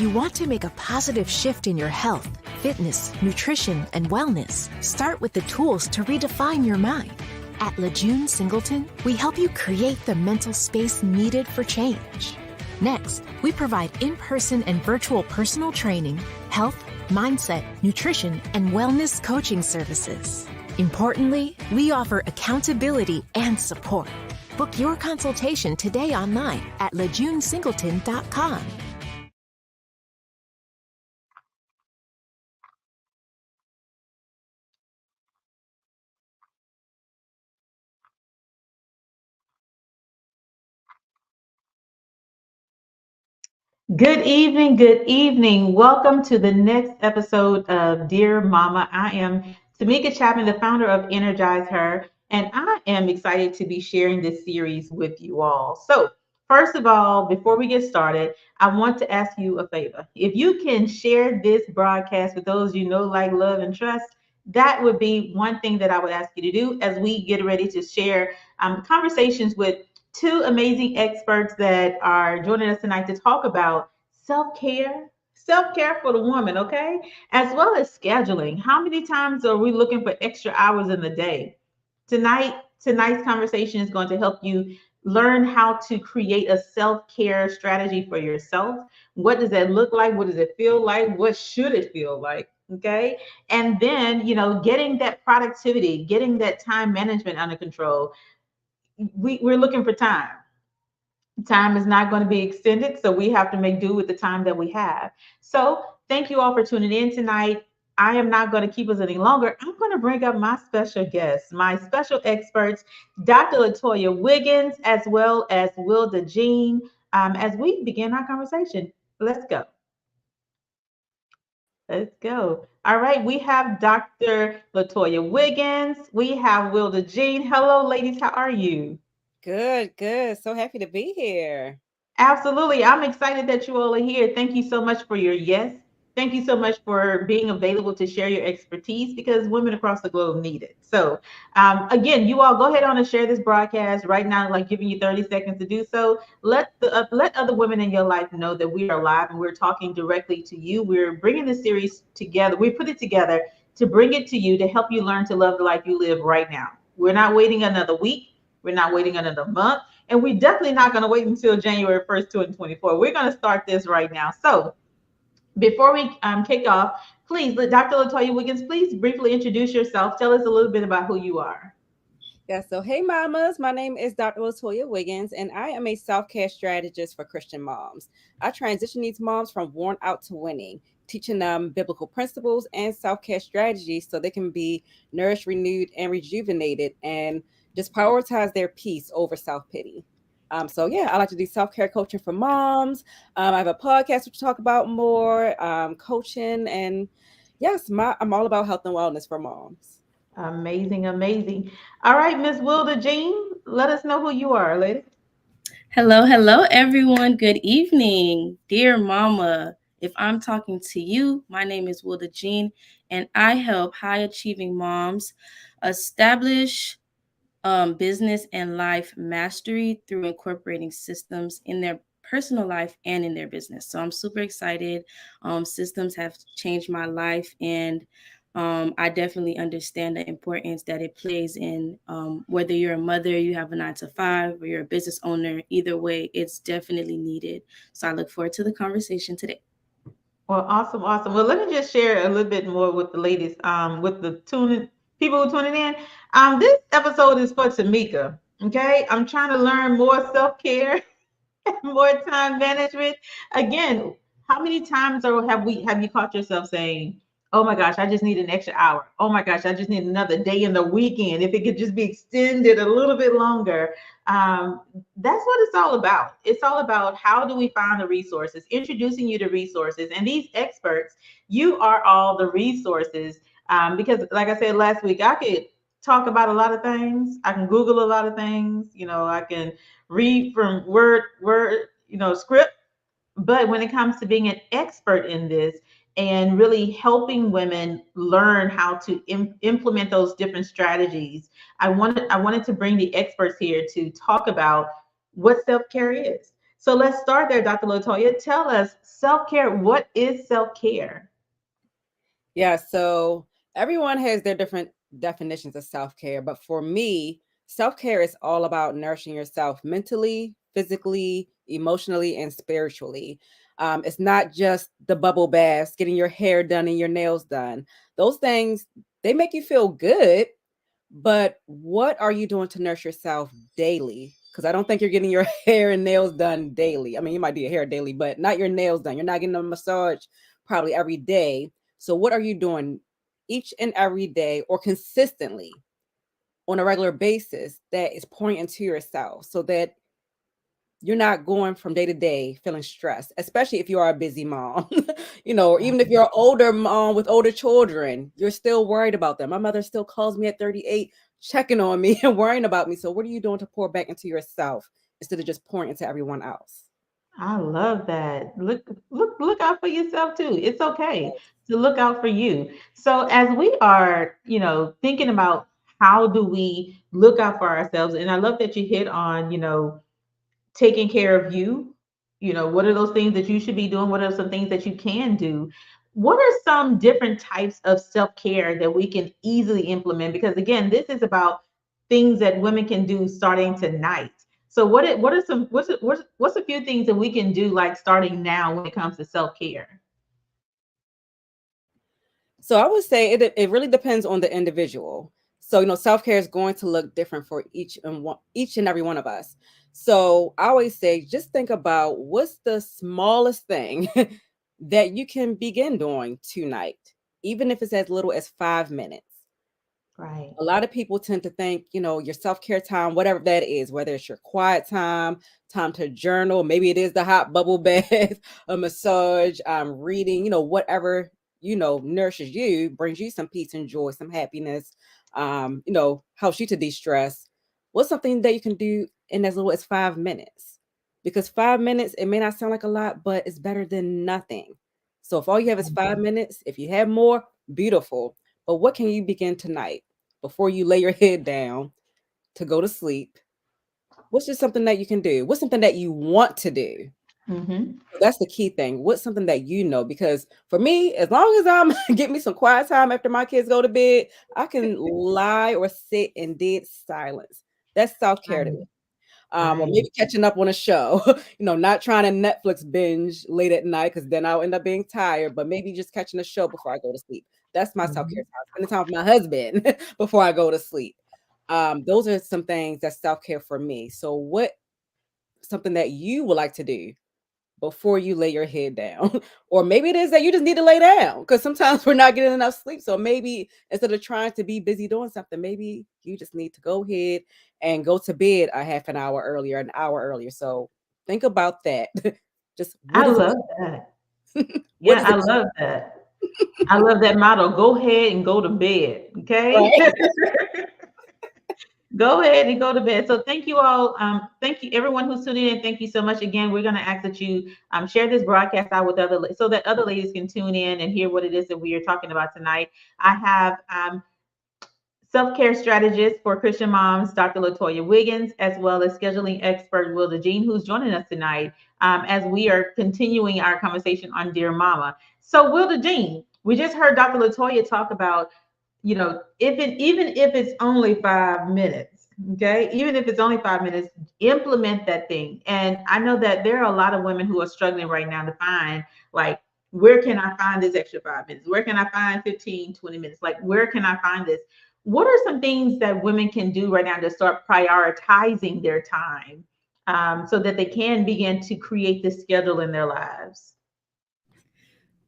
If you want to make a positive shift in your health, fitness, nutrition, and wellness, start with the tools to redefine your mind. At LeJune Singleton, we help you create the mental space needed for change. Next, we provide in-person and virtual personal training, health, mindset, nutrition, and wellness coaching services. Importantly, we offer accountability and support. Book your consultation today online at lejunesingleton.com. Good evening, good evening. Welcome to the next episode of Dear Mama. I am Tamika Chapman, the founder of Energize Her, and I am excited to be sharing this series with you all. So, first of all, before we get started, I want to ask you a favor. If you can share this broadcast with those you know, like, love, and trust, that would be one thing that I would ask you to do as we get ready to share conversations with two amazing experts that are joining us tonight to talk about self-care for the woman, okay? As well as scheduling. How many times are we looking for extra hours in the day? Tonight's conversation is going to help you learn how to create a self-care strategy for yourself. What does that look like? What does it feel like? What should it feel like? Okay. And then, getting that productivity, getting that time management under control. We're looking for time. Time is not going to be extended, so we have to make do with the time that we have. So thank you all for tuning in tonight. I am not going to keep us any longer. I'm going to bring up my special guests, my special experts, Dr. Latoya Wiggins, as well as Wilda Jean, as we begin our conversation. Let's go. Let's go. All right, we have Dr. Latoya Wiggins. We have Wilda Jean. Hello, ladies. How are you? Good, good. So happy to be here. Absolutely. I'm excited that you all are here. Thank you so much for your yes. Thank you so much for being available to share your expertise because women across the globe need it. So, again, you all go ahead on and share this broadcast right now, like giving you 30 seconds to do so. Let other women in your life know that we are live and we're talking directly to you. We're bringing this series together. We put it together to bring it to you to help you learn to love the life you live right now. We're not waiting another week. We're not waiting another month. And we're definitely not going to wait until January 1st, 2024. We're going to start this right now. So before we kick off, please, Dr. Latoya Wiggins, please briefly introduce yourself. Tell us a little bit about who you are. Yeah, so hey mamas, my name is Dr. Latoya Wiggins, and I am a self-care strategist for Christian moms. I transition these moms from worn out to winning, teaching them biblical principles and self-care strategies so they can be nourished, renewed, and rejuvenated and just prioritize their peace over self-pity. I like to do self-care coaching for moms. I have a podcast which talk about more coaching, and yes, I'm all about health and wellness for moms. Amazing, amazing. All right, Miss Wilda Jean, let us know who you are, lady. Hello, hello, everyone. Good evening. Dear Mama, if I'm talking to you, my name is Wilda Jean, and I help high achieving moms establish business and life mastery through incorporating systems in their personal life and in their business. So I'm super excited. Systems have changed my life, and I definitely understand the importance that it plays in whether you're a mother, you have a 9 to 5, or you're a business owner. Either way, it's definitely needed. So I look forward to the conversation today. Well, awesome, awesome. Well, let me just share a little bit more with the ladies, with the tuning people who tuning in. This episode is for Tamika. Okay, I'm trying to learn more self-care, more time management. Again, how many times have you caught yourself saying, "Oh my gosh, I just need an extra hour. Oh my gosh, I just need another day in the weekend. If it could just be extended a little bit longer." Um, that's what it's all about. It's all about how do we find the resources, introducing you to resources, and these experts. You are all the resources. Because, like I said last week, I could talk about a lot of things. I can Google a lot of things. I can read from word, script. But when it comes to being an expert in this and really helping women learn how to implement those different strategies, I wanted to bring the experts here to talk about what self-care is. So let's start there, Dr. Latoya. Tell us self-care. What is self-care? Yeah, so everyone has their different definitions of self care, but for me, self care is all about nourishing yourself mentally, physically, emotionally, and spiritually. It's not just the bubble baths, getting your hair done and your nails done. Those things, they make you feel good, but what are you doing to nurse yourself daily? Because I don't think you're getting your hair and nails done daily. I mean, you might do your hair daily, but not your nails done. You're not getting a massage probably every day. So, what are you doing each and every day or consistently on a regular basis that is pouring into yourself so that you're not going from day to day feeling stressed, especially if you are a busy mom, or even if you're an older mom with older children, you're still worried about them. My mother still calls me at 38, checking on me and worrying about me. So, what are you doing to pour back into yourself instead of just pouring into everyone else? I love that. Look out for yourself too. It's okay to look out for you. So as we are, thinking about how do we look out for ourselves, and I love that you hit on, taking care of you. What are those things that you should be doing? What are some things that you can do? What are some different types of self-care that we can easily implement? Because again, this is about things that women can do starting tonight. So what are some what's a few things that we can do like starting now when it comes to self-care? So I would say it really depends on the individual. So self care is going to look different for each and every one of us. So I always say just think about what's the smallest thing that you can begin doing tonight, even if it's as little as 5 minutes. Right. A lot of people tend to think, your self-care time, whatever that is, whether it's your quiet time, time to journal, maybe it is the hot bubble bath, a massage, reading, whatever, nourishes you, brings you some peace and joy, some happiness, helps you to de-stress. What's something that you can do in as little as 5 minutes? Because 5 minutes, it may not sound like a lot, but it's better than nothing. So if all you have is 5 minutes, if you have more, beautiful. But what can you begin tonight? Before you lay your head down to go to sleep, what's just something that you can do? What's something that you want to do? Mm-hmm. That's the key thing. What's something that because for me, as long as I'm get me some quiet time after my kids go to bed, I can lie or sit in dead silence. That's self-care to me. Right. Or Right. maybe catching up on a show, not trying to Netflix binge late at night because then I'll end up being tired, but maybe just catching a show before I go to sleep. That's my self-care Mhm. time. Spending time with my husband before I go to sleep. Those are some things that's self-care for me. So what something that you would like to do before you lay your head down? Or maybe it is that you just need to lay down because sometimes we're not getting enough sleep. So maybe instead of trying to be busy doing something, maybe you just need to go ahead and go to bed a half an hour earlier, an hour earlier. So think about that. Just I what is love that. it? What Yeah, is I it? love that. I love that motto. Go ahead and go to bed. Okay. Right. Go ahead and go to bed. So thank you all. Thank you everyone who's tuning in. Thank you so much. Again, we're going to ask that you share this broadcast out with so that other ladies can tune in and hear what it is that we are talking about tonight. I have self-care strategist for Christian moms, Dr. Latoya Wiggins, as well as scheduling expert Wilda Jean, who's joining us tonight as we are continuing our conversation on Dear Mama. So, Wilda Jean, we just heard Dr. Latoya talk about, even if it's only 5 minutes, okay, even if it's only 5 minutes, implement that thing. And I know that there are a lot of women who are struggling right now to find, like, where can I find this extra 5 minutes? Where can I find 15, 20 minutes? Like, where can I find this? What are some things that women can do right now to start prioritizing their time so that they can begin to create this schedule in their lives?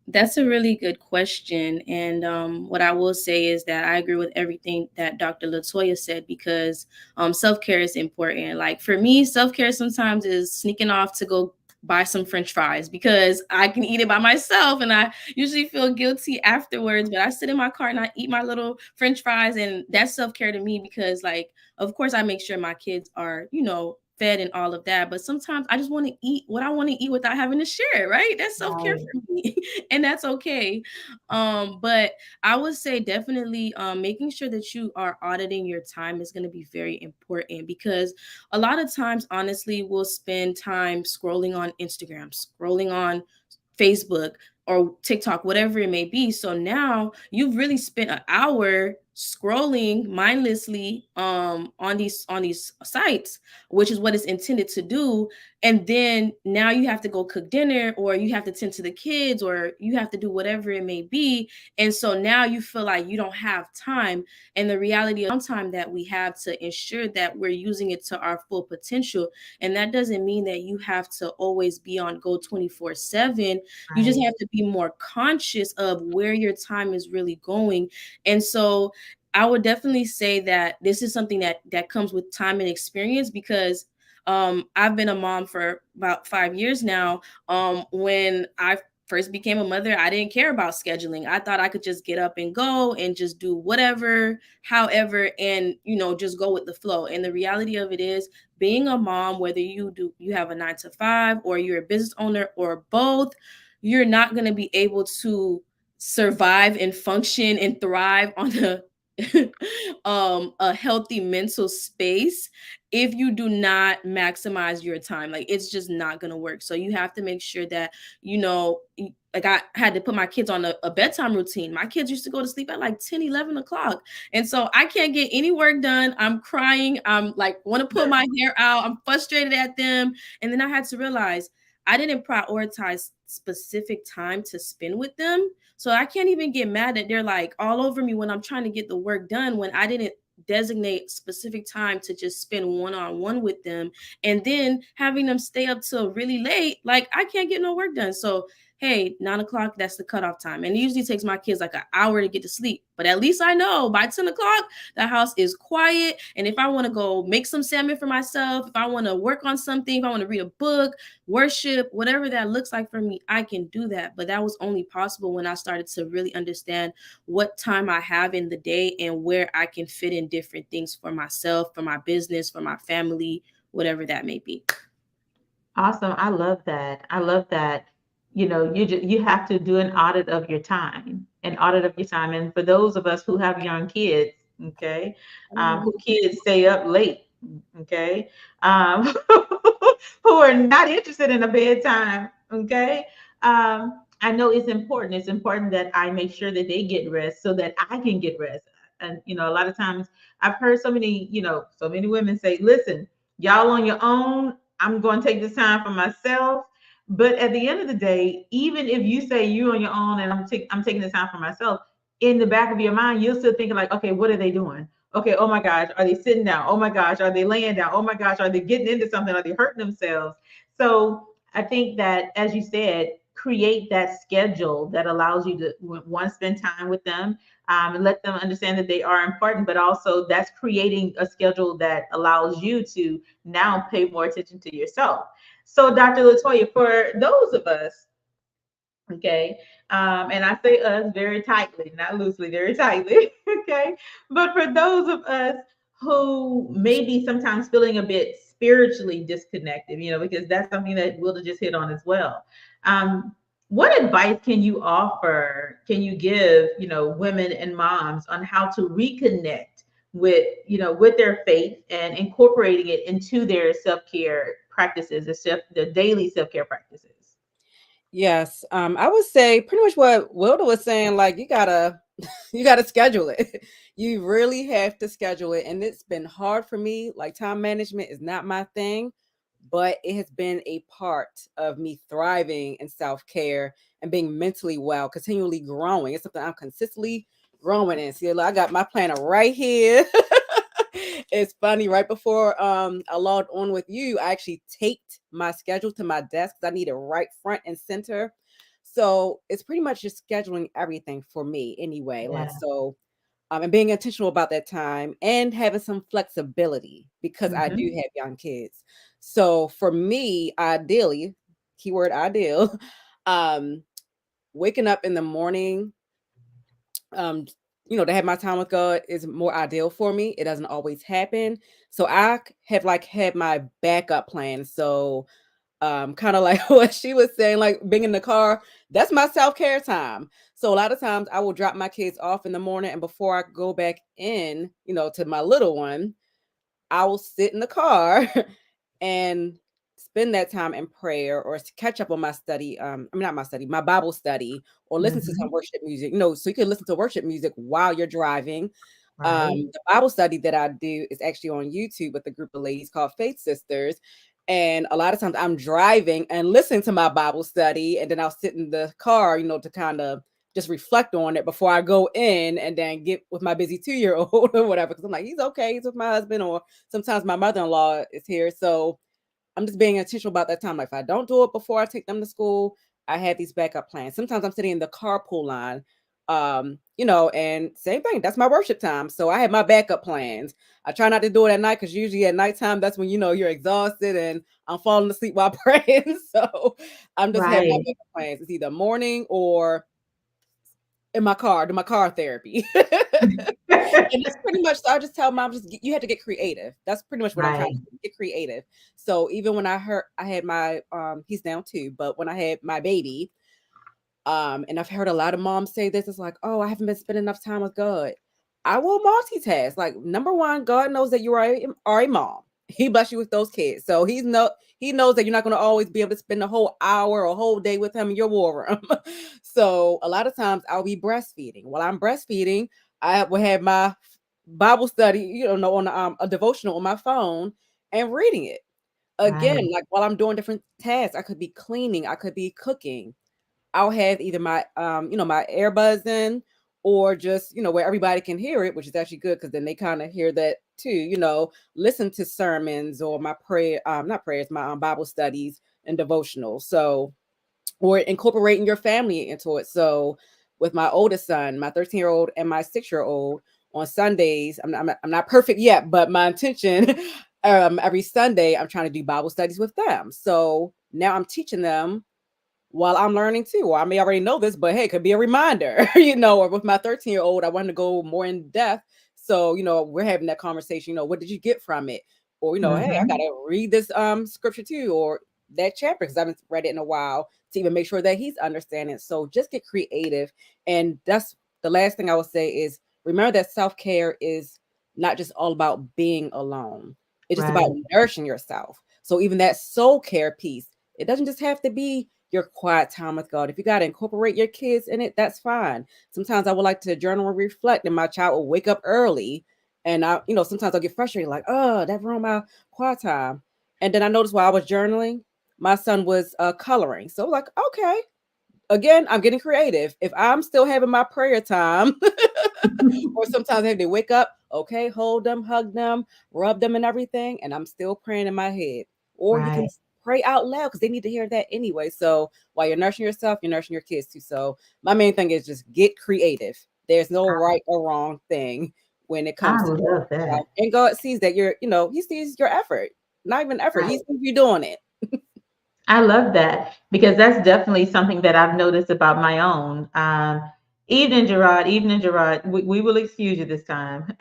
That's a really good question. And what I will say is that I agree with everything that Dr. Latoya said because self care is important. Like for me, self care sometimes is sneaking off to go buy some French fries because I can eat it by myself and I usually feel guilty afterwards. But I sit in my car and I eat my little French fries, and that's self care to me because, like, of course, I make sure my kids are, fed and all of that. But sometimes I just want to eat what I want to eat without having to share it, right? That's self-care Right. for me. And that's okay. But I would say definitely making sure that you are auditing your time is going to be very important, because a lot of times, honestly, we'll spend time scrolling on Instagram, scrolling on Facebook or TikTok, whatever it may be. So now you've really spent an hour scrolling mindlessly on these sites, which is what it's intended to do. And then now you have to go cook dinner, or you have to tend to the kids, or you have to do whatever it may be. And so now you feel like you don't have time. And the reality of time that we have to ensure that we're using it to our full potential. And that doesn't mean that you have to always be on go 24/7. You just Right. have to be more conscious of where your time is really going. And so I would definitely say that this is something that comes with time and experience, because I've been a mom for about 5 years now. When I first became a mother, I didn't care about scheduling. I thought I could just get up and go and just do whatever, however, and just go with the flow. And the reality of it is, being a mom, whether you have a 9 to 5 or you're a business owner or both, you're not going to be able to survive and function and thrive on a healthy mental space if you do not maximize your time. Like, it's just not going to work. So you have to make sure that, like, I had to put my kids on a bedtime routine. My kids used to go to sleep at like 10, 11 o'clock. And so I can't get any work done. I'm crying. I'm like, want to pull my hair out. I'm frustrated at them. And then I had to realize I didn't prioritize specific time to spend with them. So I can't even get mad that they're like all over me when I'm trying to get the work done, when I didn't designate specific time to just spend one-on-one with them, and then having them stay up till really late. Like, I can't get no work done. So hey, 9 o'clock, that's the cutoff time. And it usually takes my kids like an hour to get to sleep. But at least I know by 10 o'clock, the house is quiet. And if I want to go make some salmon for myself, if I want to work on something, if I want to read a book, worship, whatever that looks like for me, I can do that. But that was only possible when I started to really understand what time I have in the day and where I can fit in different things for myself, for my business, for my family, whatever that may be. Awesome. I love that. I love that. You have to do an audit of your time, an audit of your time. And for those of us who have young kids, okay, who kids stay up late, okay, who are not interested in a bedtime, okay. I know it's important. It's important that I make sure that they get rest so that I can get rest. And a lot of times I've heard so many women say, "Listen, y'all on your own. I'm going to take this time for myself." But at the end of the day, even if you say you on your own and I'm taking this time for myself, in the back of your mind, you're still thinking like, okay, what are they doing? Okay, oh my gosh, are they sitting down? Oh my gosh, are they laying down? Oh my gosh, are they getting into something? Are they hurting themselves? So I think that, as you said, create that schedule that allows you to, one, spend time with them, and let them understand that they are important, but also that's creating a schedule that allows you to now pay more attention to yourself. So, Dr. Latoya, for those of us, okay, and I say us very tightly, not loosely, very tightly, okay, but for those of us who may be sometimes feeling a bit spiritually disconnected, because that's something that Wilda just hit on as well. What advice can you offer, can you give, women and moms on how to reconnect with their faith and incorporating it into their self-care practices, their daily self-care practices? Yes, I would say pretty much what Wilda was saying. Like, you gotta you gotta schedule it. You really have to schedule it, and it's been hard for me. Like, time management is not my thing, but it has been a part of me thriving in self-care and being mentally well, continually growing. It's something I'm consistently growing in. See, I got my planner right here. It's funny, right before I logged on with you, I actually taped my schedule to my desk because I need it right front and center. So it's pretty much just scheduling everything for me anyway. Like, Yeah. so and being intentional about that time and having some flexibility because I do Mhm. have young kids. So for me, ideally, keyword ideal, um, waking up in the morning, um, to have my time with God is more ideal for me. It doesn't always happen. So have like had my backup plan. So kind of like what she was saying, like being in the car, that's my self-care time. So a lot of times I will drop my kids off in the morning, and before I go back in, to my little one, I will sit in the car and spend that time in prayer or to catch up on my study. I mean, not my study, my Bible study, or listen to some Mhm. worship music. So you can listen to worship music while you're driving. Right. The Bible study that I do is actually on YouTube with a group of ladies called Faith Sisters. And a lot of times I'm driving and listening to my Bible study, and then I'll sit in the car, to kind of just reflect on it before I go in and then get with my busy 2-year-old or whatever. Because I'm like, he's okay, he's with my husband, or sometimes my mother-in-law is here. So I'm just being intentional about that time. Like if I don't do it before I take them to school, I have these backup plans. Sometimes I'm sitting in the carpool line, and same thing. That's my worship time. So I have my backup plans. I try not to do it at night because usually at nighttime that's when you're exhausted and I'm falling asleep while praying. So I'm just having my Right. backup plans. It's either morning or in my car, do my car therapy. And that's pretty much, so I just tell mom, you have to get creative. That's pretty much what I'm trying Right. to do, get creative. So even when I had my he's down too, but when I had my baby, and I've heard a lot of moms say this, it's like, oh, I haven't been spending enough time with God. I will multitask. Like, number one, God knows that you are a mom. He bless you with those kids. So he knows that you're not going to always be able to spend a whole hour or a whole day with him in your war room. So a lot of times I'll be breastfeeding. While I'm breastfeeding, I will have my Bible study, on a devotional on my phone and reading it. Again, Right. like while I'm doing different tasks, I could be cleaning, I could be cooking. I'll have either my my earbuds in, or just where everybody can hear it, which is actually good because then they kind of hear that too. Listen to sermons or my prayer, not prayers, my Bible studies and devotionals. So, or incorporating your family into it. So, with my oldest son, my 13-year-old and my 6-year-old, on Sundays, I'm not perfect yet, but my intention, every Sunday, I'm trying to do Bible studies with them. So now I'm teaching them while I'm learning too. Or I may already know this, but hey, it could be a reminder, or with my 13-year-old, I wanted to go more in depth. So, we're having that conversation, what did you get from it? Or, hey, I Mhm. gotta read this scripture too, or that chapter, because I haven't read it in a while, to even make sure that he's understanding. So just get creative. And that's the last thing I will say is remember that self-care is not just all about being alone. It's just about Right. nourishing yourself. So even that soul care piece, it doesn't just have to be your quiet time with God. If you got to incorporate your kids in it, that's fine. Sometimes I would like to journal and reflect, and my child will wake up early. And sometimes I'll get frustrated, like, oh, that ruined my quiet time. And then I noticed while I was journaling, my son was coloring. So like, okay, again, I'm getting creative. If I'm still having my prayer time, or sometimes I have to wake up, okay, hold them, hug them, rub them and everything, and I'm still praying in my head. Or you can Right. pray out loud because they need to hear that anyway. So while you're nourishing yourself, you're nourishing your kids too. So my main thing is just get creative. There's no right or wrong thing when it I comes to nourishing love yourself. that. And God sees that he sees your effort. Not even effort. He Right. sees you doing it. I love that because that's definitely something that I've noticed about my own. Evening, Gerard. We will excuse you this time.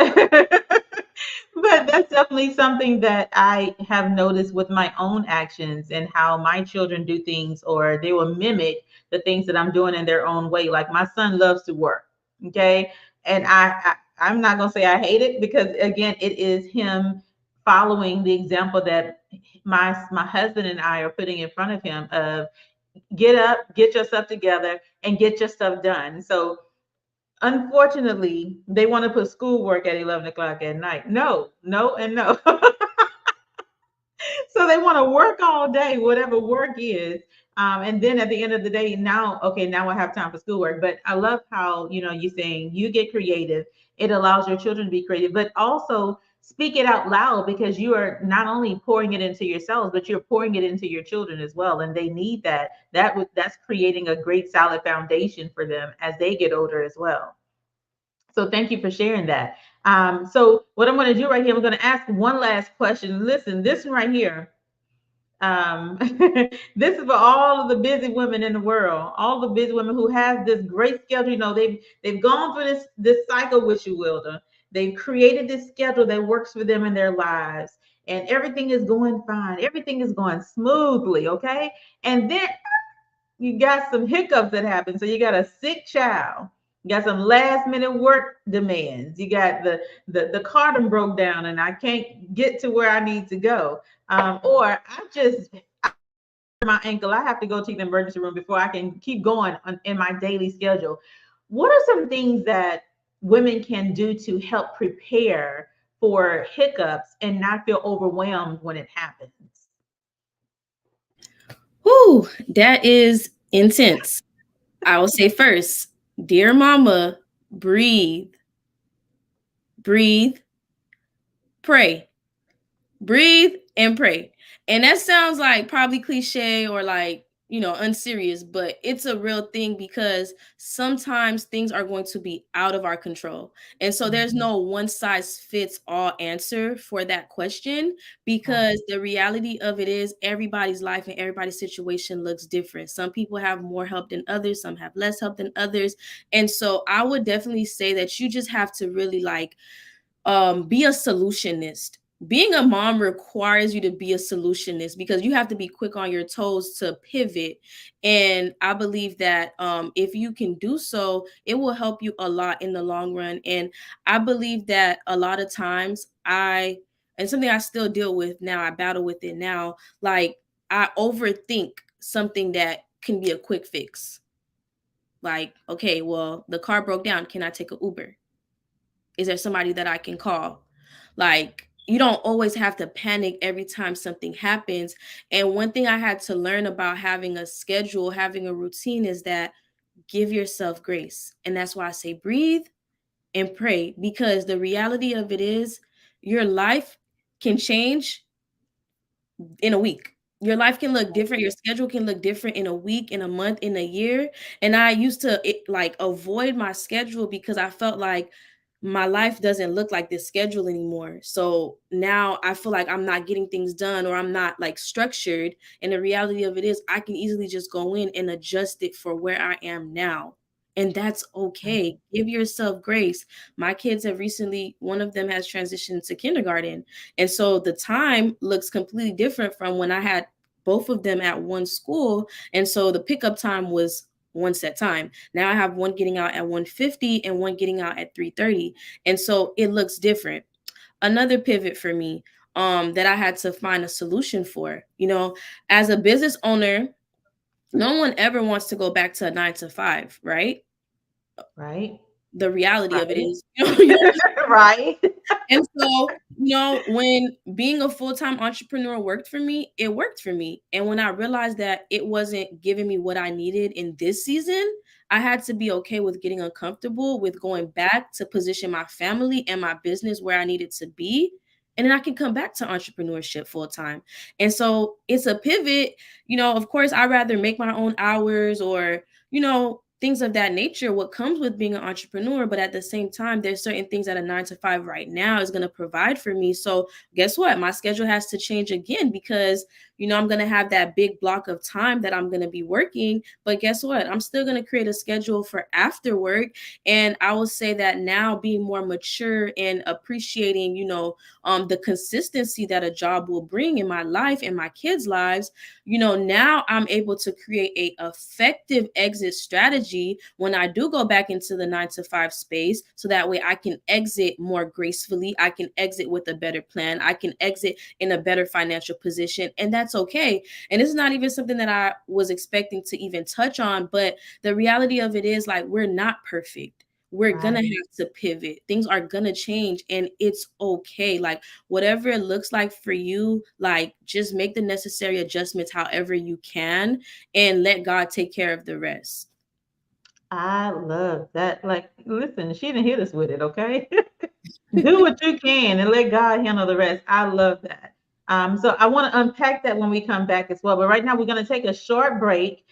But that's definitely something that I have noticed with my own actions and how my children do things, or they will mimic the things that I'm doing in their own way. Like my son loves to work. Okay. And I'm not going to say I hate it because, again, it is him following the example that my husband and I are putting in front of him of get up, get yourself together, and get your stuff done. So unfortunately, they want to put schoolwork at 11 o'clock at night. No, no, and no. So they want to work all day, whatever work is. And then at the end of the day, now, okay, now I have time for schoolwork. But I love how, you're saying you get creative. It allows your children to be creative, but also speak it out loud because you are not only pouring it into yourselves, but you're pouring it into your children as well. And they need that. That's creating a great solid foundation for them as they get older as well. So thank you for sharing that. So what I'm going to do right here, I'm going to ask one last question. Listen, this one right here. This is for all of the busy women in the world, all the busy women who have this great schedule. You know, they've gone through this cycle with you, Wilda. They've created this schedule that works for them in their lives, and everything is going fine. Everything is going smoothly, okay? And then you got some hiccups that happen. So you got a sick child. You got some last minute work demands. You got the car done broke down and I can't get to where I need to go. Or I my ankle. I have to go to the emergency room before I can keep going in my daily schedule. What are some things that women can do to help prepare for hiccups and not feel overwhelmed when it happens? Whew, that is intense. I will say first, dear mama, breathe, breathe, pray. Breathe and pray. And that sounds like probably cliche or like, unserious, but it's a real thing because sometimes things are going to be out of our control. And so there's no one size fits all answer for that question, because the reality of it is everybody's life and everybody's situation looks different. Some people have more help than others, some have less help than others. And so I would definitely say that you just have to really be a solutionist. Being a mom requires you to be a solutionist because you have to be quick on your toes to pivot. And I believe that if you can do so, it will help you a lot in the long run. And I believe that a lot of times and something I still deal with now, I battle with it now, like I overthink something that can be a quick fix. Like, okay, well, the car broke down. Can I take an Uber? Is there somebody that I can call? Like, you don't always have to panic every time something happens. And one thing I had to learn about having a schedule, having a routine, is that give yourself grace. And that's why I say breathe and pray, because the reality of it is your life can change in a week. Your life can look different. Your schedule can look different in a week, in a month, in a year. And I used to avoid my schedule because I felt like my life doesn't look like this schedule anymore. So now I feel like I'm not getting things done, or I'm not like structured. And the reality of it is I can easily just go in and adjust it for where I am now. And that's okay. Give yourself grace. My kids have recently, one of them has transitioned to kindergarten. And so the time looks completely different from when I had both of them at one school. And so the pickup time was one set time. Now I have one getting out at 1:50 and one getting out at 3:30. And so it looks different. Another pivot for me that I had to find a solution for, as a business owner, no one ever wants to go back to a 9 to 5, right? Right. The reality of it is, Right. And so, when being a full-time entrepreneur worked for me, it worked for me. And when I realized that it wasn't giving me what I needed in this season, I had to be okay with getting uncomfortable with going back to position my family and my business where I needed to be. And then I can come back to entrepreneurship full time. And so it's a pivot. Of course, I'd rather make my own hours or, things of that nature, what comes with being an entrepreneur. But at the same time, there's certain things that a 9 to 5 right now is going to provide for me. So guess what? My schedule has to change again because, I'm going to have that big block of time that I'm going to be working. But guess what? I'm still going to create a schedule for after work. And I will say that now, being more mature and appreciating, the consistency that a job will bring in my life and my kids' lives, now I'm able to create a effective exit strategy when I do go back into the 9 to 5 space. So that way I can exit more gracefully. I can exit with a better plan. I can exit in a better financial position. And that's okay. And it's not even something that I was expecting to even touch on. But the reality of it is, like, we're not perfect. We're going to have to pivot. Things are going to change, and it's okay. Like, whatever it looks like for you, like, just make the necessary adjustments however you can and let God take care of the rest. I love that. Like, listen, she didn't hit us with it, okay? Do what you can and let God handle the rest. I love that. So I want to unpack that when we come back as well. But right now we're going to take a short break,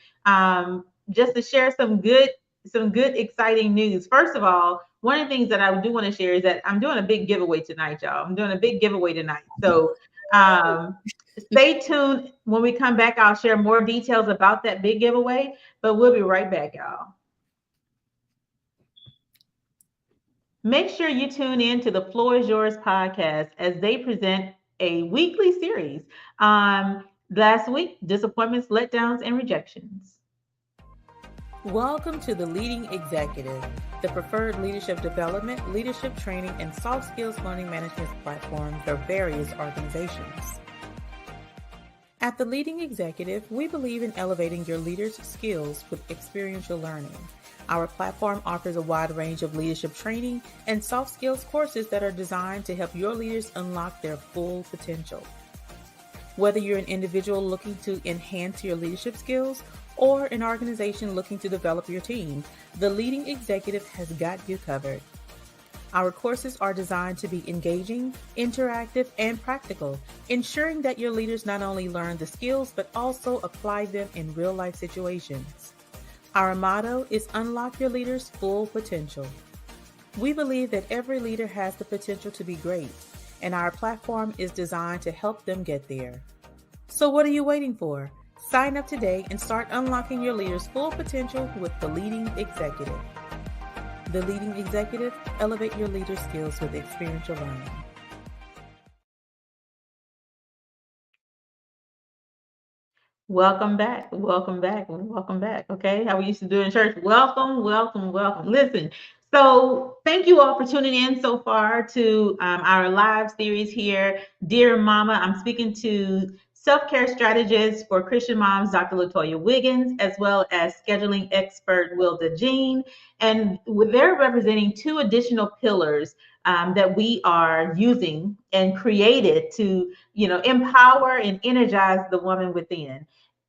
just to share some good, exciting news. First of all, one of the things that I do want to share is that I'm doing a big giveaway tonight, y'all. I'm doing a big giveaway tonight. So Stay tuned. When we come back, I'll share more details about that big giveaway, but we'll be right back, y'all. Make sure you tune in to the Floor is Yours podcast as they present a weekly series on last week, disappointments, letdowns, and rejections. Welcome to the Leading Executive, the preferred leadership development, leadership training, and soft skills learning management platform for various organizations. At the Leading Executive, we believe in elevating your leaders' skills with experiential learning. Our platform offers a wide range of leadership training and soft skills courses that are designed to help your leaders unlock their full potential. Whether you're an individual looking to enhance your leadership skills or an organization looking to develop your team, the Leading Executive has got you covered. Our courses are designed to be engaging, interactive, and practical, ensuring that your leaders not only learn the skills but also apply them in real-life situations. Our motto is unlock your leaders' full potential. We believe that every leader has the potential to be great, and our platform is designed to help them get there. So what are you waiting for? Sign up today and start unlocking your leaders' full potential with the Leading Executive. The Leading Executive, elevate your leader skills with experiential learning. Welcome back. Welcome back. Welcome back. Okay. How we used to do in church. Welcome, welcome, welcome. Listen. So thank you all for tuning in so far to our live series here. Dear Mama, I'm speaking to self-care strategist for Christian moms, Dr. Latoya Wiggins, as well as scheduling expert Wilda Jean. And they're representing two additional pillars that we are using and created to, empower and energize the woman within.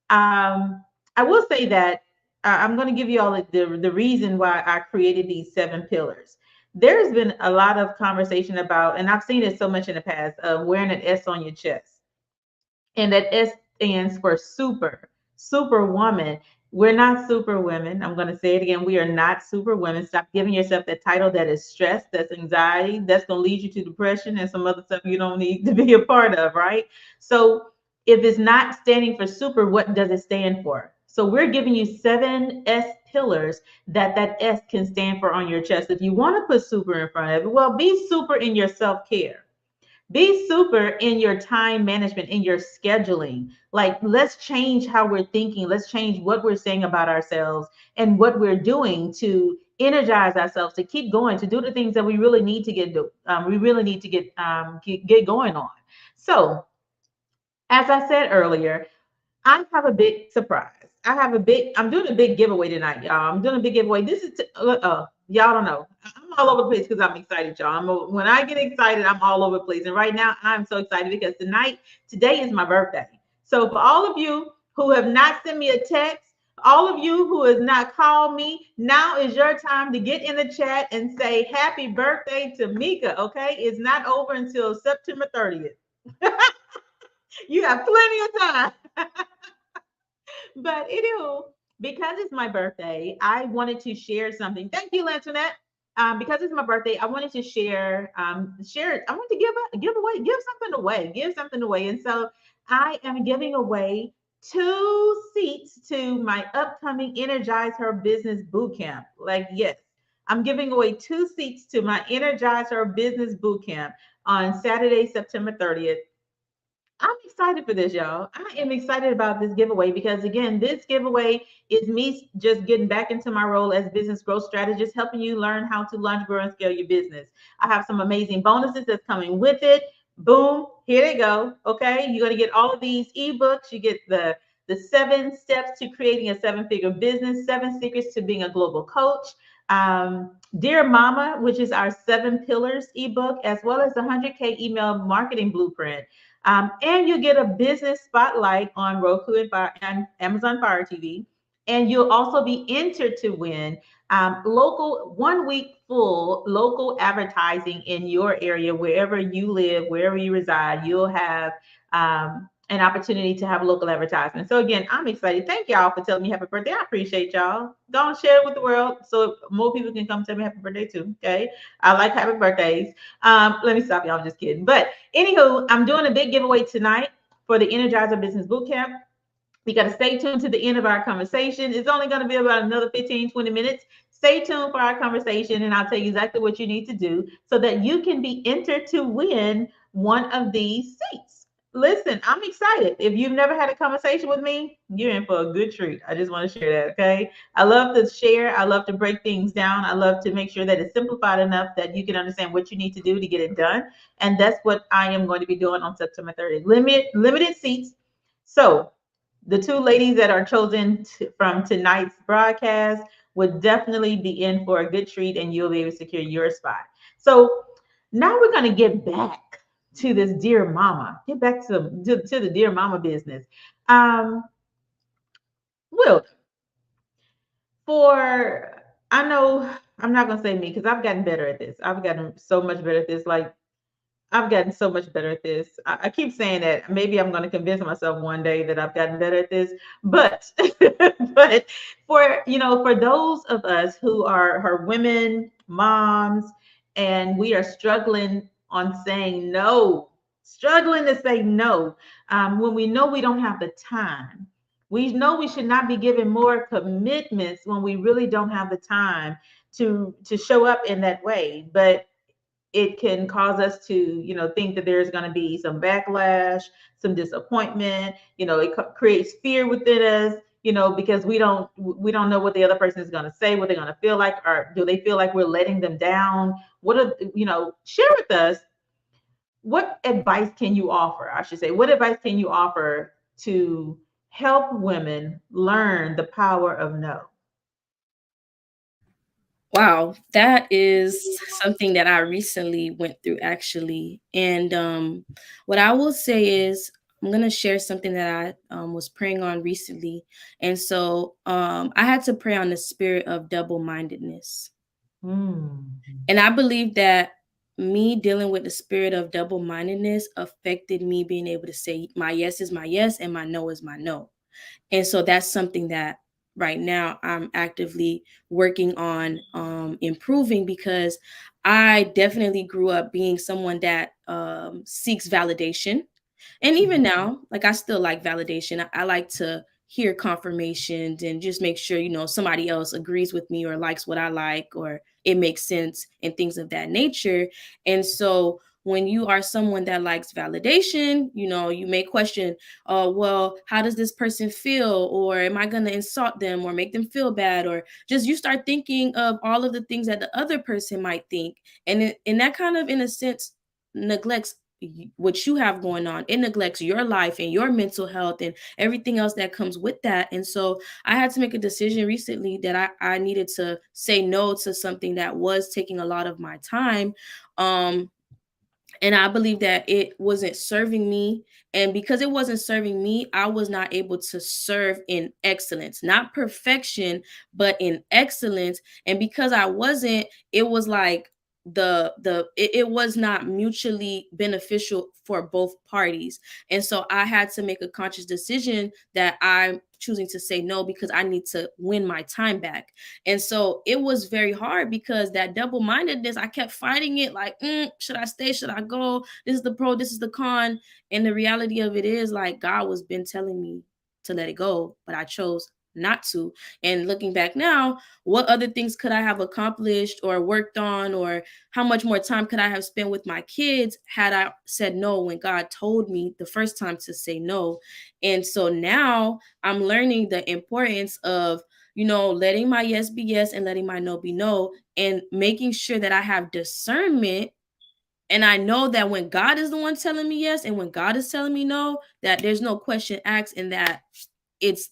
I will say that I'm going to give you all the reason why I created these 7 pillars. There's been a lot of conversation about, and I've seen it so much in the past, wearing an S on your chest. And that S stands for super woman. We're not super women. I'm going to say it again. We are not super women. Stop giving yourself that title. That is stress. That's anxiety. That's going to lead you to depression and some other stuff you don't need to be a part of, right? So if it's not standing for super, what does it stand for? So we're giving you 7 S pillars that S can stand for on your chest. If you want to put super in front of it, well, be super in your self-care. Be super in your time management, in your scheduling. Like, let's change how we're thinking. Let's change what we're saying about ourselves and what we're doing to energize ourselves, to keep going, to do the things that we really need to get get going on. So, as I said earlier, I have a big surprise. I'm doing a big giveaway tonight, y'all. I'm doing a big giveaway. This is, y'all don't know. I'm all over the place because I'm excited, y'all. When I get excited, I'm all over the place. And right now, I'm so excited because today is my birthday. So for all of you who have not sent me a text, all of you who has not called me, now is your time to get in the chat and say happy birthday to Mika, okay? It's not over until September 30th. You have plenty of time. But anywho, because it's my birthday, I wanted to share something. Thank you, Lantonette. Because it's my birthday, I wanted to share. I want to give something away. And so I am giving away 2 seats to my upcoming Energize Her Business Bootcamp. Like, yes, I'm giving away 2 seats to my Energize Her Business Bootcamp on Saturday, September 30th. I'm excited for this, y'all. I am excited about this giveaway because, again, this giveaway is me just getting back into my role as business growth strategist, helping you learn how to launch, grow, and scale your business. I have some amazing bonuses that's coming with it. Boom, here they go. Okay, you're going to get all of these ebooks. You get the 7 steps to creating a 7-figure business, 7 secrets to being a global coach. Dear Mama, which is our 7 pillars ebook, as well as the 100K email marketing blueprint. And you get a business spotlight on Roku and Amazon Fire TV. And you'll also be entered to win local 1 week full local advertising in your area, wherever you live, wherever you reside. You'll have an opportunity to have local advertisement. So again, I'm excited. Thank y'all for telling me happy birthday. I appreciate y'all. Don't share it with the world so more people can come tell me happy birthday too. Okay. I like happy birthdays. Let me stop y'all. I'm just kidding. But anywho, I'm doing a big giveaway tonight for the Energizer Business Bootcamp. You got to stay tuned to the end of our conversation. It's only going to be about another 15, 20 minutes. Stay tuned for our conversation, and I'll tell you exactly what you need to do so that you can be entered to win one of these seats. Listen, I'm excited. If you've never had a conversation with me, you're in for a good treat. I just want to share that, okay? I love to share. I love to break things down. I love to make sure that it's simplified enough that you can understand what you need to do to get it done. And that's what I am going to be doing on September 30th. Limited seats. So the two ladies that are chosen from tonight's broadcast would definitely be in for a good treat, and you'll be able to secure your spot. So now we're going to get back to this dear mama. Get back to the dear mama business. Will, for I know I'm not going to say me because I've gotten better at this. I've gotten so much better at this. Like I've gotten so much better at this. I keep saying that. Maybe I'm going to convince myself one day that I've gotten better at this. But, but for those of us who are women, moms, and we are struggling on saying no, struggling to say no, when we know we don't have the time. We know we should not be giving more commitments when we really don't have the time to show up in that way. But it can cause us to think that there's going to be some backlash, some disappointment. It creates fear within us, because we don't know what the other person is going to say, what they're going to feel like, or do they feel like we're letting them down. Share with us, what advice can you offer? I should say, what advice can you offer to help women learn the power of no? Wow, that is something that I recently went through, actually. And what I will say is, I'm going to share something that I was praying on recently. And so I had to pray on the spirit of double-mindedness. And I believe that me dealing with the spirit of double-mindedness affected me being able to say my yes is my yes and my no is my no. And so that's something that right now I'm actively working on improving, because I definitely grew up being someone that seeks validation. And even now, like, I still like validation. I like to hear confirmations and just make sure, somebody else agrees with me or likes what I like, or it makes sense and things of that nature. And so when you are someone that likes validation, you may question, well, how does this person feel? Or am I going to insult them or make them feel bad? Or just you start thinking of all of the things that the other person might think. And that kind of, in a sense, neglects what you have going on. It neglects your life and your mental health and everything else that comes with that. And so I had to make a decision recently that I needed to say no to something that was taking a lot of my time. And I believe that it wasn't serving me. And because it wasn't serving me, I was not able to serve in excellence, not perfection, but in excellence. And because I wasn't, it was like it was not mutually beneficial for both parties. And so I had to make a conscious decision that I'm choosing to say no, because I need to win my time back. And so it was very hard, because that double-mindedness, I kept fighting it, like, should I stay? Should I go? This is the pro, this is the con. And the reality of it is, like, God was been telling me to let it go, but I chose not to. And looking back now, what other things could I have accomplished or worked on, or how much more time could I have spent with my kids had I said no when God told me the first time to say no? And so now I'm learning the importance of, letting my yes be yes and letting my no be no, and making sure that I have discernment. And I know that when God is the one telling me yes and when God is telling me no, that there's no question asked, and that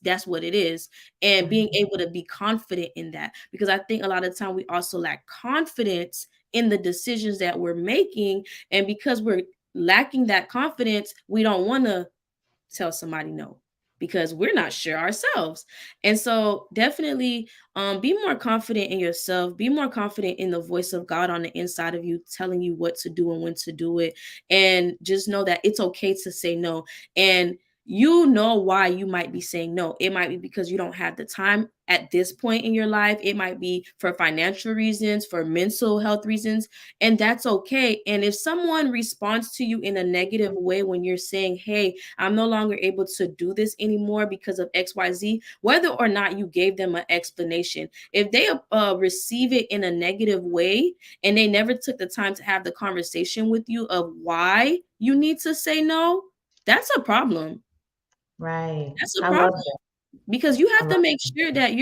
that's what it is. And being able to be confident in that, because I think a lot of the time we also lack confidence in the decisions that we're making. And because we're lacking that confidence, we don't want to tell somebody no, because we're not sure ourselves. And so definitely be more confident in yourself, be more confident in the voice of God on the inside of you, telling you what to do and when to do it. And just know that it's okay to say no. And you know why you might be saying no. It might be because you don't have the time at this point in your life. It might be for financial reasons, for mental health reasons, and that's okay. And if someone responds to you in a negative way when you're saying, hey, I'm no longer able to do this anymore because of XYZ, whether or not you gave them an explanation, if they receive it in a negative way and they never took the time to have the conversation with you of why you need to say no, that's a problem. Right. That's a I love problem, that. because you I have love to make sure that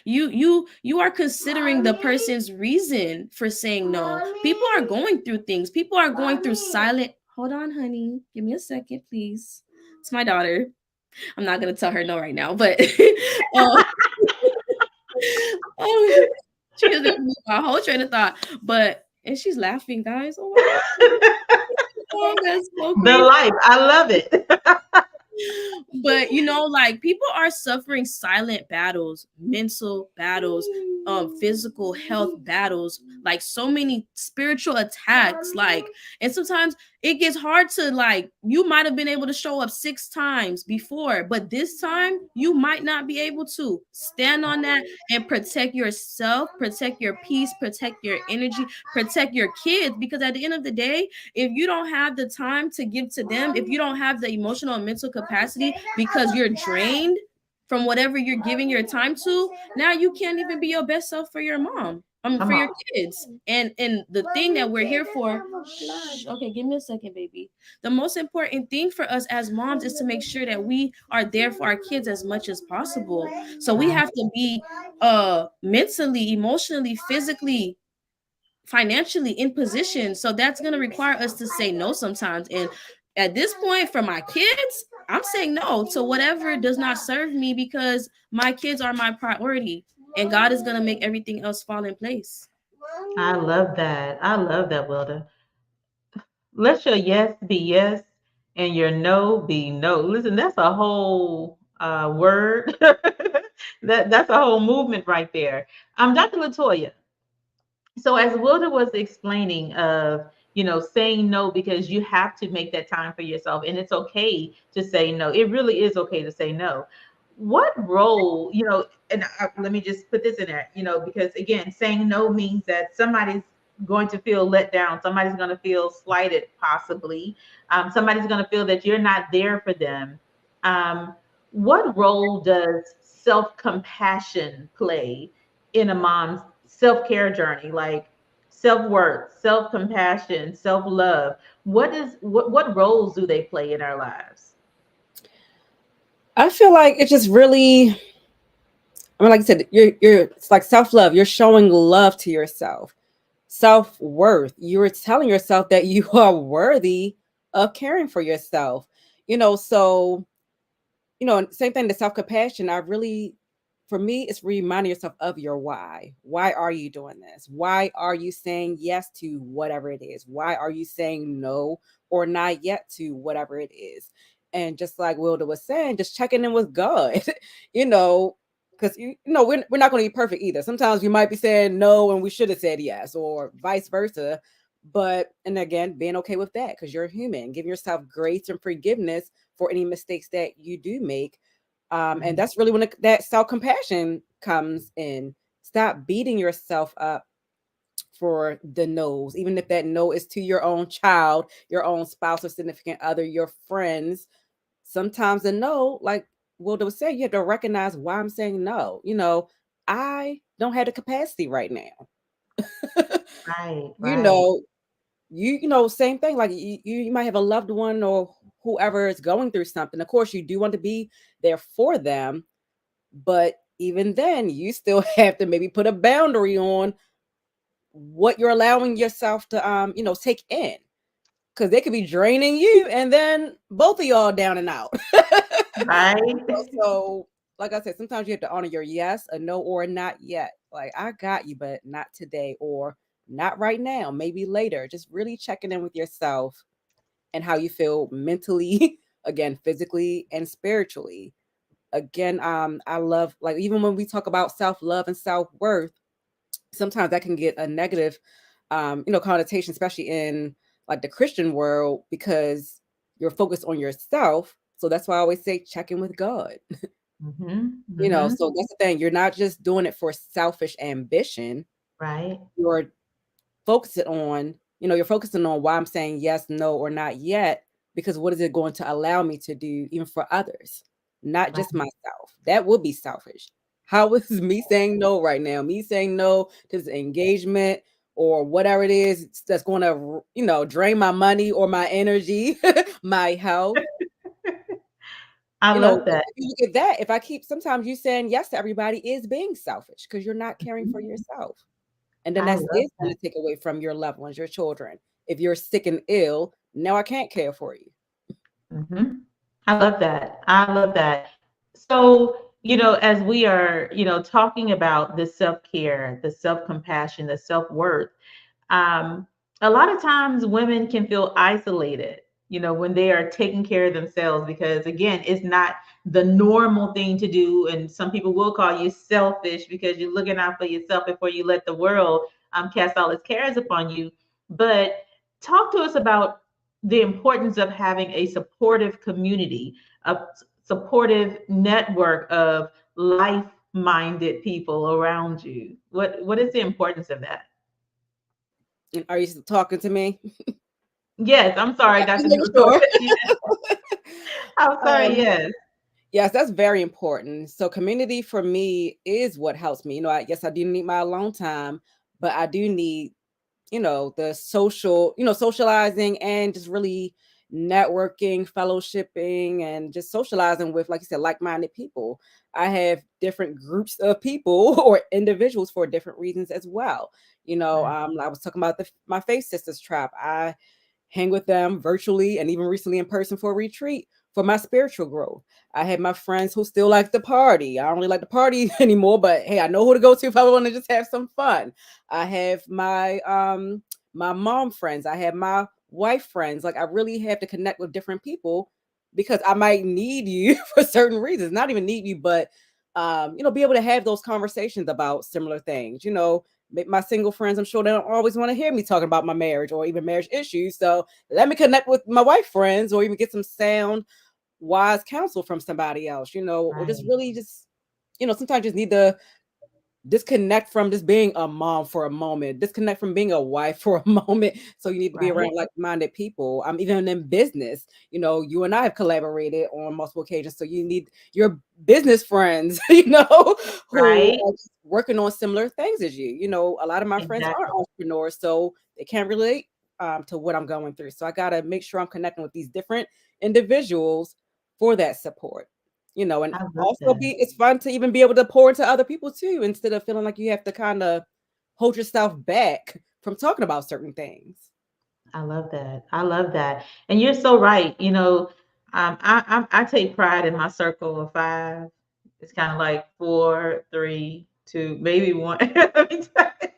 you are considering the person's reason for saying no. People are going through things. People are going through silent. Hold on, honey. Give me a second, please. It's my daughter. I'm not gonna tell her no right now, but um, um, she is my whole train of thought. But and she's laughing, guys. Oh my god, that's so the crazy. life. I love it. But like, people are suffering silent battles, mental battles, physical health battles, like so many spiritual attacks, like, and sometimes it gets hard to, like, you might have been able to show up 6 times before, but this time you might not be able to stand on that and protect yourself, protect your peace, protect your energy, protect your kids, because at the end of the day, if you don't have the time to give to them, if you don't have the emotional and mental capacity because you're drained from whatever you're giving your time to, now you can't even be your best self for your mom. Come For your on. kids. And the thing that we're here for, okay, give me a second, baby. The most important thing for us as moms is to make sure that we are there for our kids as much as possible. So we Right. have to be mentally, emotionally, physically, financially in position. So that's going to require us to say no sometimes. And at this point, for my kids, I'm saying no to whatever does not serve me, because my kids are my priority, and God is going to make everything else fall in place. I love that. I love that, Wilda. Let your yes be yes and your no be no. Listen, that's a whole word. That's a whole movement right there. Dr. Latoya, so as Wilda was explaining of, saying no because you have to make that time for yourself, and it's okay to say no. It really is okay to say no. What role, and let me just put this in there, because again, saying no means that somebody's going to feel let down. Somebody's going to feel slighted, possibly. Somebody's going to feel that you're not there for them. What role does self-compassion play in a mom's self-care journey, like self-worth, self-compassion, self-love? What roles do they play in our lives? I feel like it just really, I mean, like I said, it's like self-love. You're showing love to yourself. Self-worth. You're telling yourself that you are worthy of caring for yourself. So same thing, the self-compassion. For me, it's reminding yourself of your why. Why are you doing this? Why are you saying yes to whatever it is? Why are you saying no or not yet to whatever it is? And just like Wilda was saying, just checking in with God, you know, because we're not going to be perfect either. Sometimes we might be saying no and we should have said yes, or vice versa. But and again, being okay with that, because you're human, giving yourself grace and forgiveness for any mistakes that you do make. And that's really when that self-compassion comes in. Stop beating yourself up for the no's, even if that no is to your own child, your own spouse or significant other, your friends. Sometimes the no, like Wilda was saying, you have to recognize why I'm saying no. I don't have the capacity right now. Right, you right. know, same thing. Like you might have a loved one or whoever is going through something. Of course, you do want to be there for them, but even then, you still have to maybe put a boundary on what you're allowing yourself to take in, because they could be draining you, and then both of y'all down and out. Right. So, like I said, sometimes you have to honor your yes, a no, or a not yet. Like, I got you, but not today, or not right now, maybe later. Just really checking in with yourself and how you feel mentally, again, physically and spiritually. Again, I love, like, even when we talk about self-love and self-worth, sometimes that can get a negative connotation, especially in like the Christian world, because you're focused on yourself So that's why I always say check in with God. Mhm. You know, Mhm. so that's the thing. You're not just doing it for selfish ambition. Right. You're focusing on, you're focusing on why I'm saying yes, no, or not yet, because what is it going to allow me to do even for others, not Right. just myself? That would be selfish. How is me saying no right now? Me saying no to this engagement or whatever it is that's going to, drain my money or my energy, my health. I love If that. you look at that, if I keep sometimes you saying yes to everybody is being selfish because you're not caring for Mhm. yourself. And then I that love is going that. to take away from your loved ones, your children. If you're sick and ill, now I can't care for you. Mhm. I love that. I love that. So, as we are, talking about the self-care, the self-compassion, the self-worth, um, a lot of times women can feel isolated, when they are taking care of themselves, because again, it's not the normal thing to do. And some people will call you selfish because you're looking out for yourself before you let the world cast all its cares upon you. But talk to us about the importance of having a supportive community, a supportive network of like-minded people around you. What is the importance of that? And are you still talking to me? Yes, I'm sorry, Okay, just Dr. making Newport. sure. Yes, I'm sorry. um, Yes, yes, that's very important. So community for me is what helps me. Yes, I do need my alone time, but I do need the social, socializing and just really networking, fellowshipping, and just socializing with, like you said, like-minded people. I have different groups of people or individuals for different reasons as well. right, I was talking about my Faith Sisters Trap. I hang with them virtually and even recently in person for a retreat for my spiritual growth. I had my friends who still like to party. I don't really like to party anymore, but hey, I know who to go to if I want to just have some fun. I have my mom friends. I have my wife friends. Like I really have to connect with different people because I might need you for certain reasons. Not even need you, but be able to have those conversations about similar things. My single friends, I'm sure they don't always want to hear me talking about my marriage or even marriage issues. So let me connect with my wife friends or even get some sound, wise counsel from somebody else, or just right, really just, sometimes just need to disconnect from just being a mom for a moment, disconnect from being a wife for a moment. So you need to be right, around like-minded people. Even in business, you and I have collaborated on multiple occasions. So you need your business friends, who right. are just working on similar things as you. A lot of my friends are Exactly. entrepreneurs, so they can't relate to what I'm going through. So I gotta make sure I'm connecting with these different individuals for that support. And I love also that. it's fun to even be able to pour into other people too, instead of feeling like you have to kind of hold yourself back from talking about certain things. I love that. I love that. And you're so right. I take pride in my circle of five. It's kind of like four, three, two, maybe one. Let me tell you.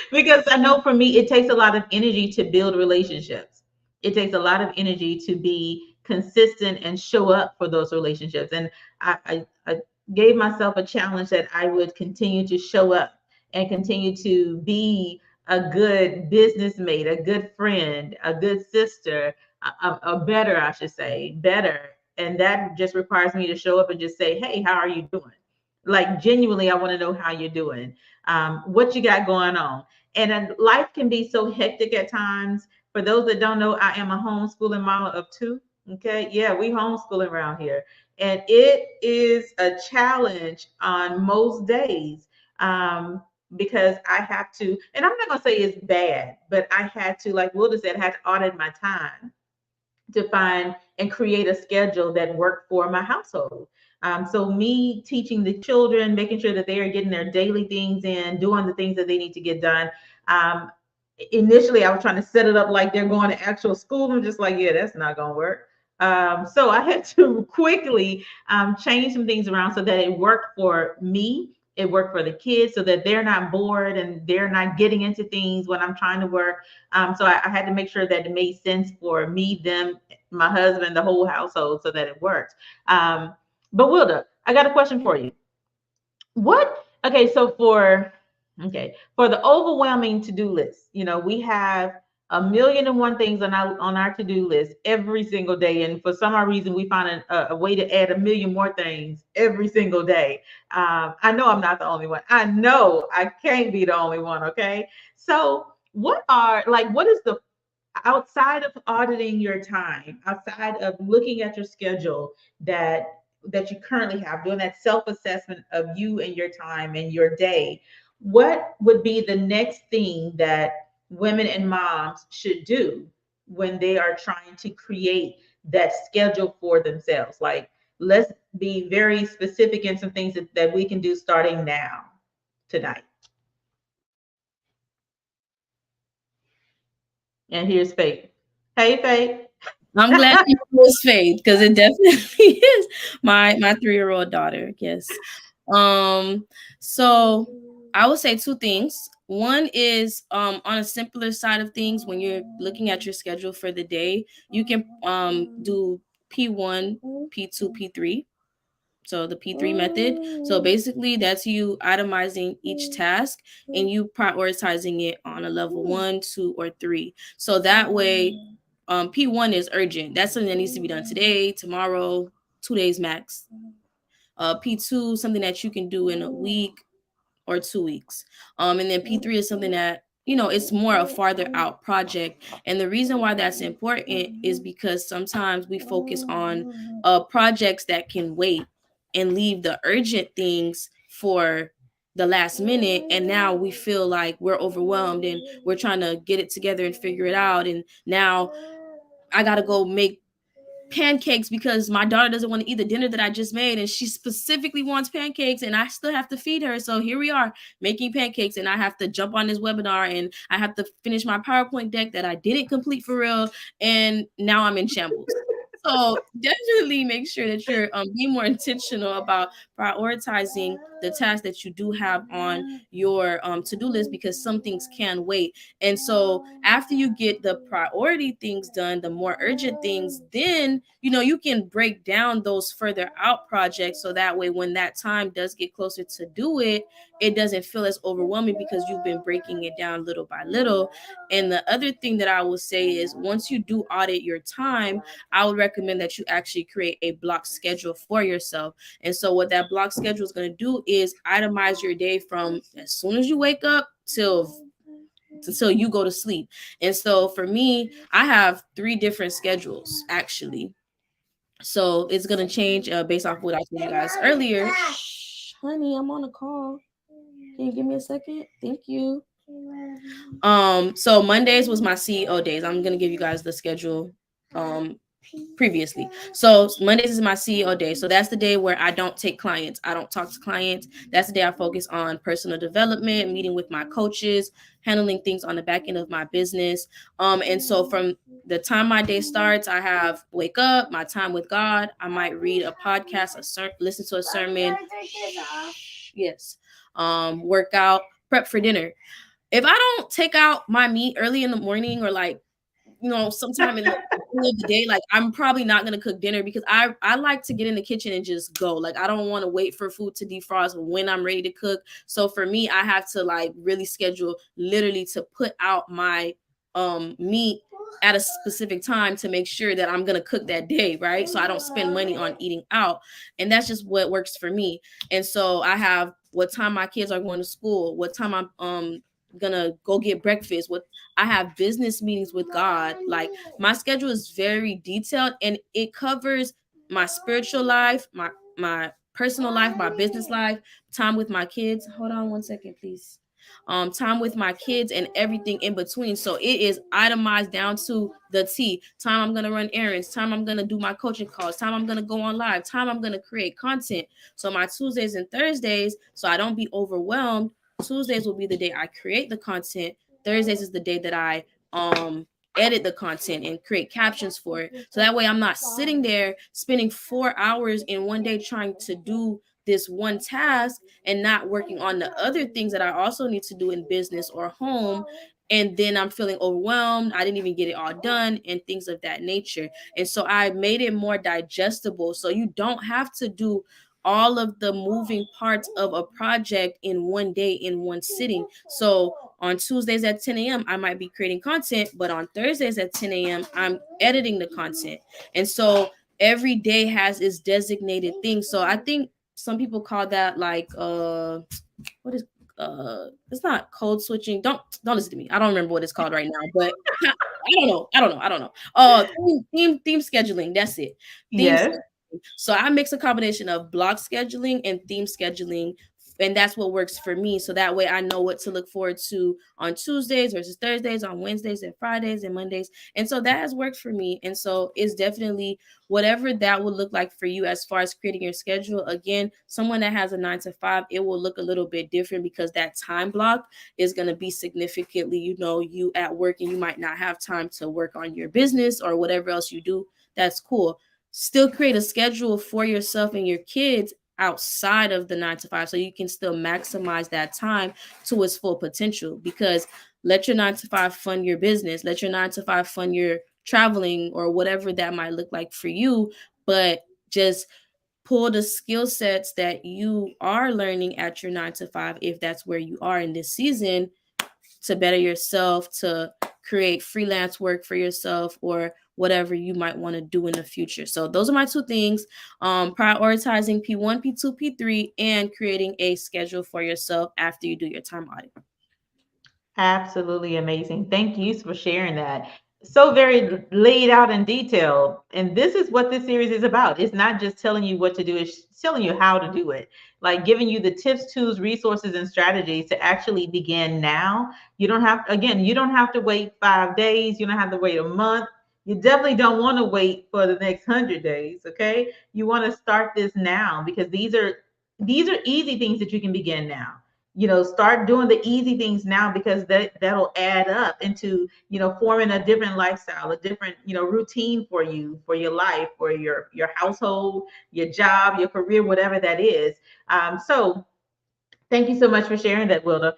Because I know for me, it takes a lot of energy to build relationships. It takes a lot of energy to be consistent and show up for those relationships. And I gave myself a challenge that I would continue to show up and continue to be a good business mate, a good friend, a good sister, a better, I should say, better. And that just requires me to show up and just say, hey, how are you doing? Like, genuinely, I want to know how you're doing, what you got going on. And then life can be so hectic at times. For those that don't know, I am a homeschooling mama of two. Okay. Yeah, we homeschooling around here. And it is a challenge on most days, because I have to, and I'm not going to say it's bad, but I had to, like Wilda said, I had to audit my time to find and create a schedule that worked for my household. So me teaching the children, making sure that they are getting their daily things in, doing the things that they need to get done. Um, Initially, I was trying to set it up like they're going to actual school. I'm just like, yeah, that's not going to work. So I had to quickly change some things around so that it worked for me. It worked for the kids so that they're not bored and they're not getting into things when I'm trying to work. So I had to make sure that it made sense for me, them, my husband, the whole household, so that it worked. But Wilda, I got a question for you. What? Okay, so for the overwhelming to-do list, we have 1,000,001 things on our to-do list every single day, and for some odd reason we find a way to add 1,000,000 more things every single day. I know I'm not the only one. I know I can't be the only one. Okay, so what is the outside of auditing your time, outside of looking at your schedule that you currently have, doing that self-assessment of you and your time and your day, what would be the next thing that women and moms should do when they are trying to create that schedule for themselves? Like, let's be very specific in some things that we can do starting now, tonight. And here's Faith. Hey, Faith. I'm glad you was Faith, because it definitely is my 3-year-old daughter. Yes. So I would say two things. One is on a simpler side of things, when you're looking at your schedule for the day, you can do P1, P2, P3. So the P3 method. So basically that's you itemizing each task and you prioritizing it on a level 1, 2, or 3. So that way, P1 is urgent. That's something that needs to be done today, tomorrow, 2 days max. P2, something that you can do in a week or 2 weeks. And then P3 is something that, it's more a farther out project. And the reason why that's important is because sometimes we focus on projects that can wait and leave the urgent things for the last minute. And now we feel like we're overwhelmed and we're trying to get it together and figure it out. And now I got to go make pancakes because my daughter doesn't want to eat the dinner that I just made, and she specifically wants pancakes, and I still have to feed her. So here we are making pancakes, and I have to jump on this webinar, and I have to finish my PowerPoint deck that I didn't complete for real, and now I'm in shambles. So definitely make sure that you're being more intentional about prioritizing the tasks that you do have on your to-do list, because some things can wait. And so after you get the priority things done, the more urgent things, then you can break down those further out projects, so that way when that time does get closer to do it, it doesn't feel as overwhelming because you've been breaking it down little by little. And the other thing that I will say is, once you do audit your time, I would recommend that you actually create a block schedule for yourself. And so what that block schedule is going to do is itemize your day from as soon as you wake up till you go to sleep. And so for me, I have 3 different schedules actually. So it's going to change based off what I told you guys earlier. Shh, honey, I'm on a call. Can you give me a second? Thank you. So Mondays was my CEO days. I'm going to give you guys the schedule previously. So Mondays is my CEO day. So that's the day where I don't take clients. I don't talk to clients. That's the day I focus on personal development, meeting with my coaches, handling things on the back end of my business. And so from the time my day starts, I have wake up, my time with God. I might read a podcast, listen to a sermon. Yes. Work out, prep for dinner. If I don't take out my meat early in the morning, or like, sometime in the middle of the day, like, I'm probably not going to cook dinner, because I like to get in the kitchen and just go. Like, I don't want to wait for food to defrost when I'm ready to cook. So for me, I have to like really schedule literally to put out my meat at a specific time to make sure that I'm going to cook that day, right? So I don't spend money on eating out. And that's just what works for me. And so I have what time my kids are going to school, what time I'm gonna go get breakfast, what I have business meetings with God. Like, my schedule is very detailed, and it covers my spiritual life, my personal life, my business life, time with my kids. Hold on one second, please. Time with my kids and everything in between. So it is itemized down to the T. Time I'm gonna run errands, time I'm gonna do my coaching calls, time I'm gonna go on live, time I'm gonna create content. So my Tuesdays and Thursdays, so I don't be overwhelmed, Tuesdays will be the day I create the content. Thursdays is the day that I edit the content and create captions for it. So that way I'm not sitting there spending 4 hours in one day trying to do this one task and not working on the other things that I also need to do in business or home. And then I'm feeling overwhelmed. I didn't even get it all done and things of that nature. And so I made it more digestible. So you don't have to do all of the moving parts of a project in one day, in one sitting. So on Tuesdays at 10 a.m., I might be creating content, but on Thursdays at 10 a.m., I'm editing the content. And so every day has its designated thing. So I think some people call that like what is it's not code switching. Don't listen to me. I don't remember what it's called right now, but I don't know. Theme scheduling. That's it. Theme Yes. So I mix a combination of block scheduling and theme scheduling, and that's what works for me. So that way I know what to look forward to on Tuesdays versus Thursdays, on Wednesdays and Fridays and Mondays. And so that has worked for me. And so it's definitely whatever that would look like for you as far as creating your schedule. Again, someone that has a 9 to 5, it will look a little bit different because that time block is going to be significantly, you at work, and you might not have time to work on your business or whatever else you do. That's cool. Still create a schedule for yourself and your kids outside of the 9 to 5 so you can still maximize that time to its full potential, because let your 9 to 5 fund your business, let your 9 to 5 fund your traveling or whatever that might look like for you, but just pull the skill sets that you are learning at your 9 to 5, if that's where you are in this season, to better yourself, to create freelance work for yourself, or whatever you might want to do in the future. So those are my 2 things: prioritizing P1, P2, P3, and creating a schedule for yourself after you do your time audit. Absolutely amazing. Thank you for sharing that. So very laid out in detail. And this is what this series is about. It's not just telling you what to do, it's telling you how to do it. Like giving you the tips, tools, resources, and strategies to actually begin now. You don't have, again, you don't have to wait 5 days. You don't have to wait a month. You definitely don't want to wait for the next 100 days. Okay. You want to start this now, because these are easy things that you can begin now. Start doing the easy things now, because that'll add up into forming a different lifestyle, a different routine for you, for your life, for your household, your job, your career, whatever that is. So thank you so much for sharing that, Wilda.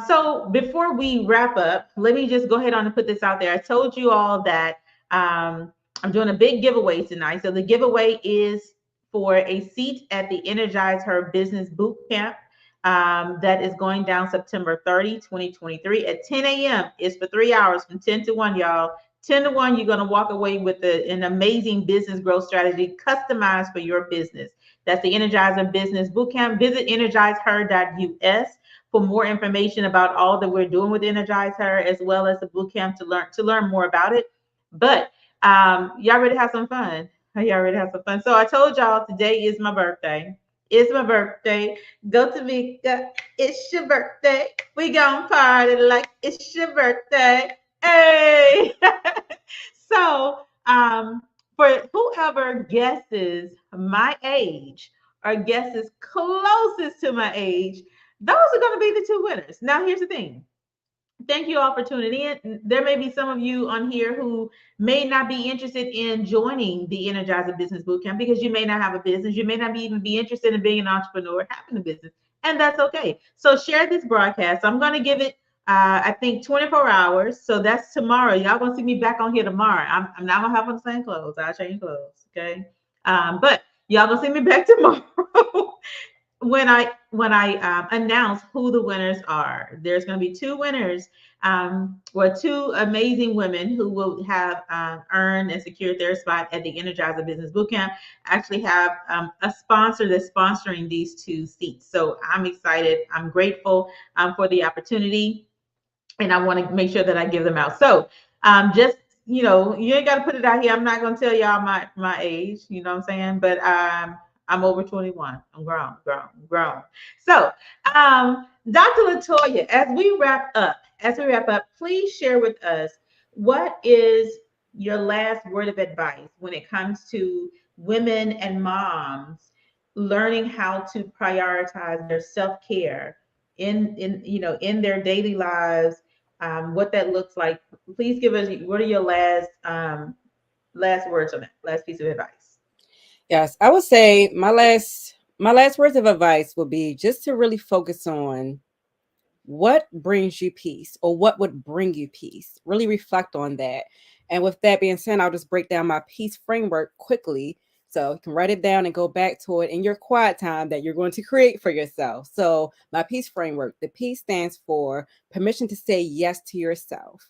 So before we wrap up, let me just go ahead on and put this out there. I told you all that I'm doing a big giveaway tonight. So the giveaway is for a seat at the Energize Her Business Boot Camp. That is going down September 30, 2023 at 10 a.m. It's for 3 hours from 10 to 1, y'all. 10 to 1, you're going to walk away with an amazing business growth strategy customized for your business. That's the Energizer Business Bootcamp. Visit energizeher.us for more information about all that we're doing with Energize Her, as well as the bootcamp to learn more about it. But y'all ready to have some fun? Y'all ready to have some fun? So I told y'all today is my birthday. It's my birthday. Go to Mika. It's your birthday. We gonna party like it's your birthday. Hey. So for whoever guesses my age or guesses closest to my age, those are going to be the 2 winners. Now, here's the thing. Thank you all for tuning in. There may be some of you on here who may not be interested in joining the Energizer Business Bootcamp because you may not have a business. You may not even be interested in being an entrepreneur, having a business, and that's okay. So share this broadcast. I'm going to give it, I think, 24 hours. So that's tomorrow. Y'all going to see me back on here tomorrow. I'm not going to have on the same clothes. I'll change clothes, okay? But y'all going to see me back tomorrow. when I announce who the winners are. There's going to be 2 winners, 2 amazing women who will have earned and secured their spot at the Energizer Business Bootcamp. Actually have a sponsor that's sponsoring these 2 seats. So I'm excited. I'm grateful for the opportunity, and I want to make sure that I give them out. So just you ain't got to put it out here. I'm not going to tell y'all my age. You know what I'm saying? But I'm over 21. I'm grown. So, Dr. Latoya, as we wrap up, please share with us, what is your last word of advice when it comes to women and moms learning how to prioritize their self-care in their daily lives, what that looks like. Please give us, what are your last words on that, last piece of advice? Yes, I would say my last words of advice would be just to really focus on what brings you peace, or what would bring you peace. Really reflect on that. And with that being said, I'll just break down my peace framework quickly. So you can write it down and go back to it in your quiet time that you're going to create for yourself. So my peace framework, the peace stands for permission to say yes to yourself.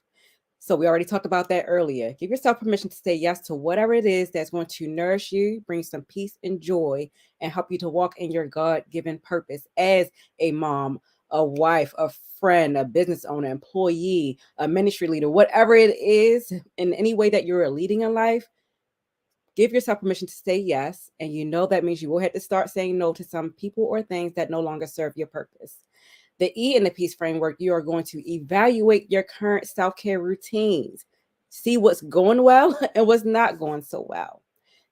So we already talked about that earlier. Give yourself permission to say yes to whatever it is that's going to nourish you, bring some peace and joy, and help you to walk in your God-given purpose as a mom, a wife, a friend, a business owner, employee, a ministry leader, whatever it is, in any way that you're leading in life. Give yourself permission to say yes. And you know that means you will have to start saying no to some people or things that no longer serve your purpose. The E in the peace framework, you are going to evaluate your current self-care routines. See what's going well and what's not going so well.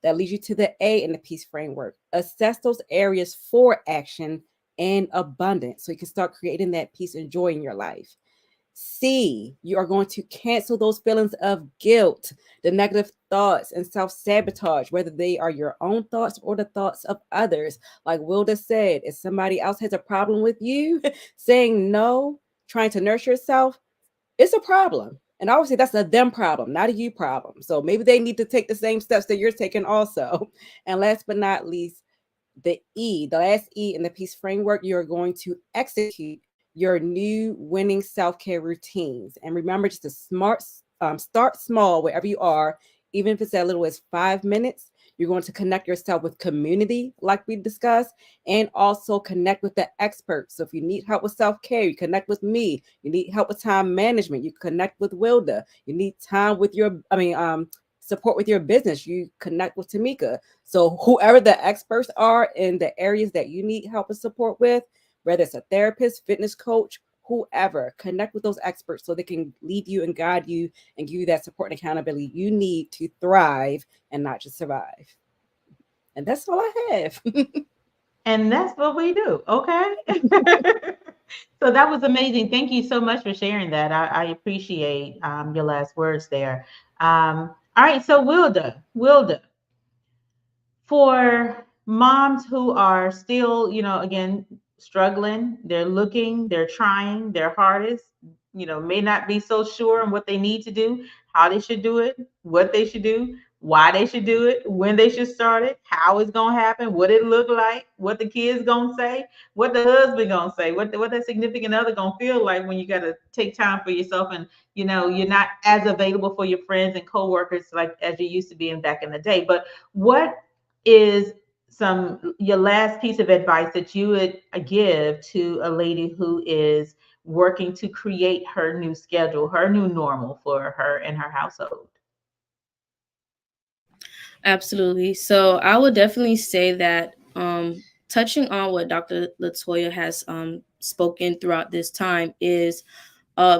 That leads you to the A in the peace framework. Assess those areas for action and abundance so you can start creating that peace and joy in your life. C, you are going to cancel those feelings of guilt, the negative thoughts and self-sabotage, whether they are your own thoughts or the thoughts of others. Like Wilda said, if somebody else has a problem with you, saying no, trying to nurture yourself, it's a problem. And obviously that's a them problem, not a you problem. So maybe they need to take the same steps that you're taking also. And last but not least, the E, the last E in the peace framework, you're going to execute your new winning self-care routines. And remember just to start small wherever you are, even if it's as little as 5 minutes. You're going to connect yourself with community, like we discussed, and also connect with the experts. So if you need help with self-care, you connect with me. You need help with time management, you connect with Wilda. You need time with support with your business, you connect with Tamika. So whoever the experts are in the areas that you need help and support with, whether it's a therapist, fitness coach, whoever, connect with those experts so they can lead you and guide you and give you that support and accountability you need to thrive and not just survive. And that's all I have. And that's what we do. Okay. So that was amazing. Thank you so much for sharing that. I appreciate your last words there. All right. So Wilda, for moms who are still, again, struggling, they're looking, they're trying their hardest, may not be so sure on what they need to do, how they should do it, what they should do, why they should do it, when they should start it, how it's going to happen, what it look like, what the kids going to say, what the husband going to say, what that significant other going to feel like when you got to take time for yourself, and you're not as available for your friends and coworkers like as you used to be in back in the day. But what is your last piece of advice that you would give to a lady who is working to create her new schedule, her new normal for her and her household? Absolutely. So I would definitely say that touching on what Dr. Latoya has spoken throughout this time is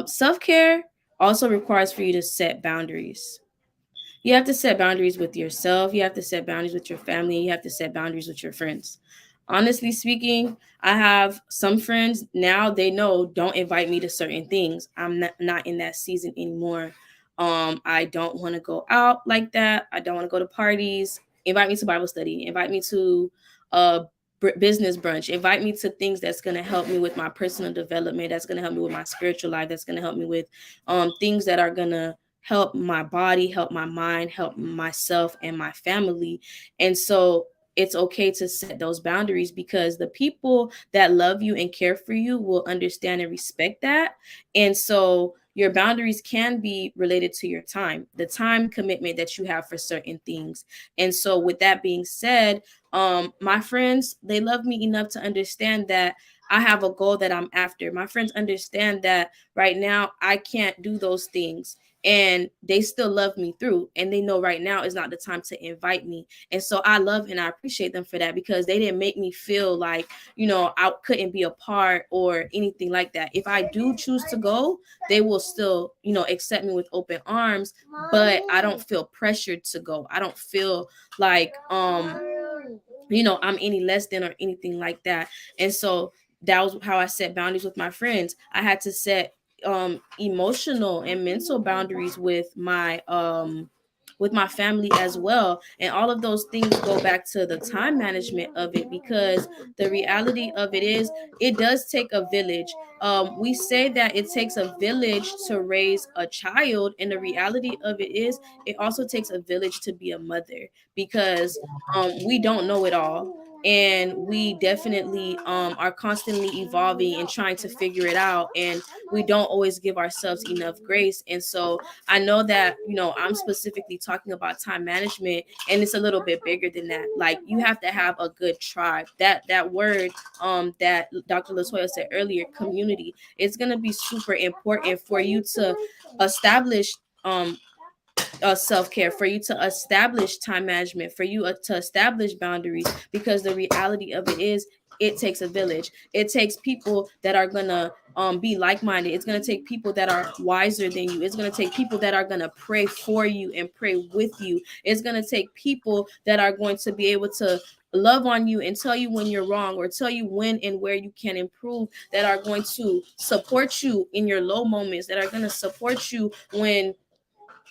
self-care also requires for you to set boundaries. You have to set boundaries with yourself. You have to set boundaries with your family. You have to set boundaries with your friends. Honestly speaking, I have some friends now, they know don't invite me to certain things. I'm not in that season anymore. I don't want to go out like that. I don't want to go to parties. Invite me to Bible study. Invite me to business brunch. Invite me to things that's going to help me with my personal development. That's going to help me with my spiritual life. That's going to help me with things that are going to help my body, help my mind, help myself and my family. And so it's okay to set those boundaries because the people that love you and care for you will understand and respect that. And so your boundaries can be related to your time, the time commitment that you have for certain things. And so with that being said, my friends, they love me enough to understand that I have a goal that I'm after. My friends understand that right now I can't do those things. And they still love me through, and they know right now is not the time to invite me. And so I love and I appreciate them for that because they didn't make me feel like, I couldn't be a part or anything like that. If I do choose to go, they will still, accept me with open arms, but I don't feel pressured to go. I don't feel like, I'm any less than or anything like that. And so that was how I set boundaries with my friends. I had to set emotional and mental boundaries with my with my family as well. And all of those things go back to the time management of it, because the reality of it is it does take a village. We say that it takes a village to raise a child, and the reality of it is it also takes a village to be a mother, because we don't know it all, and we definitely are constantly evolving and trying to figure it out, and we don't always give ourselves enough grace. And so I know that, I'm specifically talking about time management, and it's a little bit bigger than that. Like, you have to have a good tribe. That word that Dr. Latoya said earlier, community, it's going to be super important for you to establish self-care, for you to establish time management, for you to establish boundaries, because the reality of it is it takes a village. It takes people that are gonna be like-minded. It's gonna take people that are wiser than you. It's gonna take people that are gonna pray for you and pray with you. It's gonna take people that are going to be able to love on you and tell you when you're wrong, or tell you when and where you can improve, that are going to support you in your low moments, that are going to support you when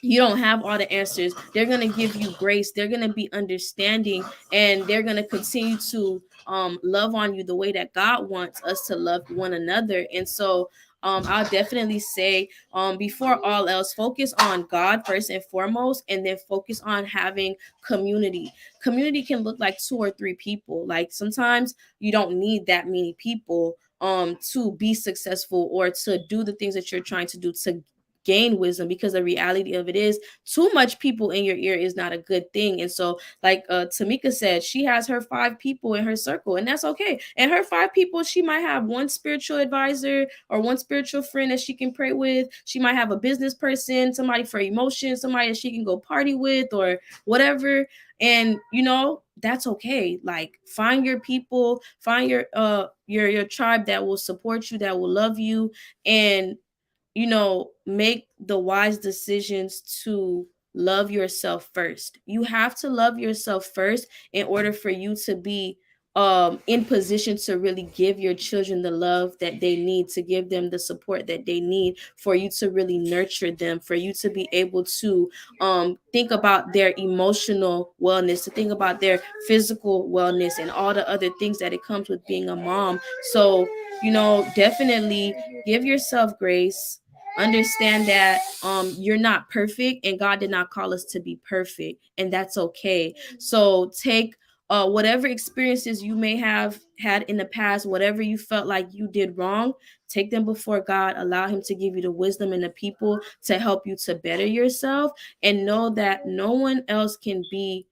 you don't have all the answers. They're going to give you grace. They're going to be understanding, and they're going to continue to love on you the way that God wants us to love one another. And so I'll definitely say, before all else, focus on God first and foremost, and then focus on having community. Community can look like 2 or 3 people. Like, sometimes you don't need that many people to be successful, or to do the things that you're trying to do, to gain wisdom, because the reality of it is too much people in your ear is not a good thing. And so, like Tamika said, she has her 5 people in her circle, and that's okay. And her 5 people, she might have one spiritual advisor or one spiritual friend that she can pray with. She might have a business person, somebody for emotions, somebody that she can go party with, or whatever. And that's okay. Like, find your people, find your tribe that will support you, that will love you, and make the wise decisions to love yourself first. You have to love yourself first in order for you to be in position to really give your children the love that they need, to give them the support that they need, for you to really nurture them, for you to be able to think about their emotional wellness, to think about their physical wellness, and all the other things that it comes with being a mom. So, definitely give yourself grace. Understand that you're not perfect, and God did not call us to be perfect, and that's okay. So take whatever experiences you may have had in the past, whatever you felt like you did wrong, take them before God. Allow him to give you the wisdom and the people to help you to better yourself, and know that no one else can be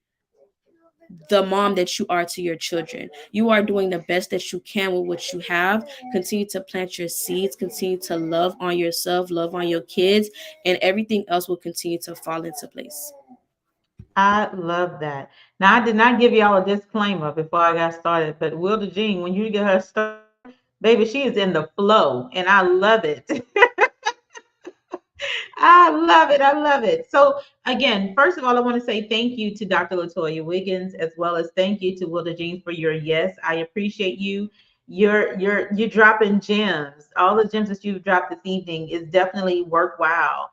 the mom that you are to your children. You are doing the best that you can with what you have. Continue to plant your seeds, continue to love on yourself, love on your kids, and everything else will continue to fall into place. I love that. Now, I did not give y'all a disclaimer before I got started, but Wilda Jean, when you get her started, baby, she is in the flow, and I love it. I love it. I love it. So again, first of all, I want to say thank you to Dr. Latoya Wiggins, as well as thank you to Wilda Jean for your yes. I appreciate you. You're dropping gems. All the gems that you've dropped this evening is definitely worthwhile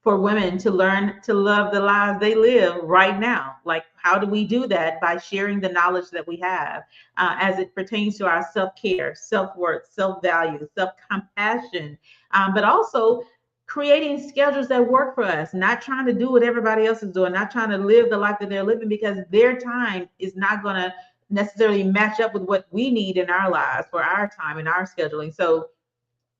for women to learn to love the lives they live right now. Like, how do we do that? By sharing the knowledge that we have as it pertains to our self-care, self-worth, self-value, self-compassion, but also creating schedules that work for us, not trying to do what everybody else is doing, not trying to live the life that they're living, because their time is not going to necessarily match up with what we need in our lives for our time and our scheduling. So,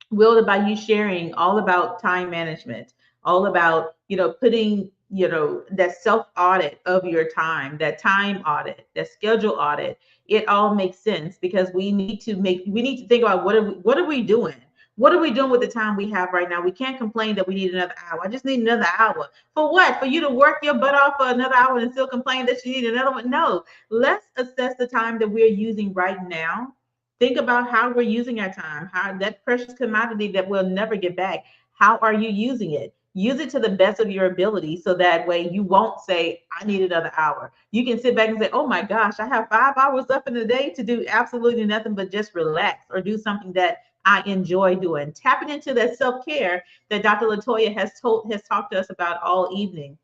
Will, by you sharing all about time management, all about, putting, that self audit of your time, that time audit, that schedule audit, it all makes sense, because we need to think about what are we doing? What are we doing with the time we have right now? We can't complain that we need another hour. I just need another hour. For what? For you to work your butt off for another hour and still complain that you need another one? No. Let's assess the time that we're using right now. Think about how we're using our time, how that precious commodity that we'll never get back. How are you using it? Use it to the best of your ability, so that way you won't say, I need another hour. You can sit back and say, oh my gosh, I have 5 hours left in the day to do absolutely nothing but just relax or do something that I enjoy doing. Tapping into that self-care that Dr. Latoya has talked to us about all evening.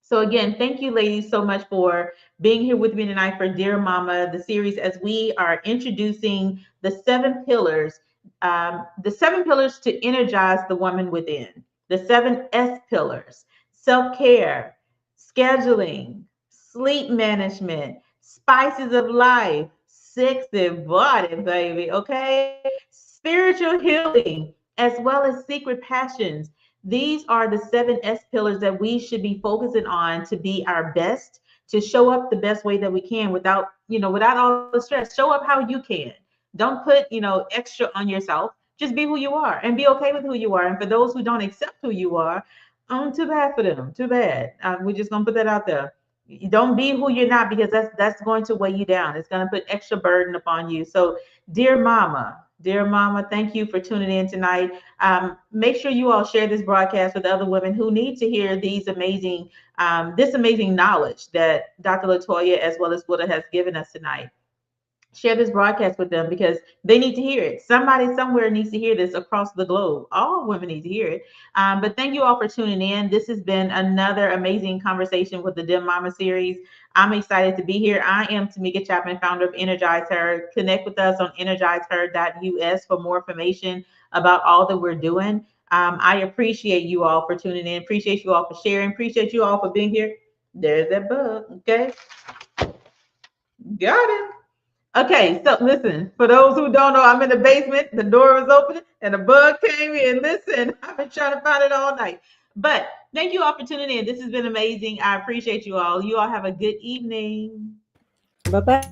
So again, thank you, ladies, so much for being here with me tonight for Dear Mama, the series, as we are introducing the 7 pillars to energize the woman within, the 7 S pillars: self-care, scheduling, sleep management, spices of life, sexy body, baby, okay? Spiritual healing, as well as secret passions. These are the 7 S pillars that we should be focusing on to be our best, to show up the best way that we can without, without all the stress. Show up how you can. Don't put, extra on yourself. Just be who you are and be okay with who you are. And for those who don't accept who you are, too bad for them. Too bad. We're just gonna put that out there. You don't be who you're not, because that's going to weigh you down. It's going to put extra burden upon you. So, dear mama, thank you for tuning in tonight. Make sure you all share this broadcast with other women who need to hear this amazing knowledge that Dr. Latoya as well as Buddha has given us tonight. Share this broadcast with them because they need to hear it. Somebody somewhere needs to hear this across the globe. All women need to hear it. But thank you all for tuning in. This has been another amazing conversation with the Dim Mama series. I'm excited to be here. I am Tamika Chapman, founder of Energize Her. Connect with us on energizeher.us for more information about all that we're doing. I appreciate you all for tuning in. Appreciate you all for sharing. Appreciate you all for being here. There's that bug. Okay. Got it. Okay, so listen, for those who don't know, I'm in the basement. The door was open and a bug came in. Listen, I've been trying to find it all night. But thank you all for tuning in. This has been amazing. I appreciate you all. You all have a good evening. Bye bye.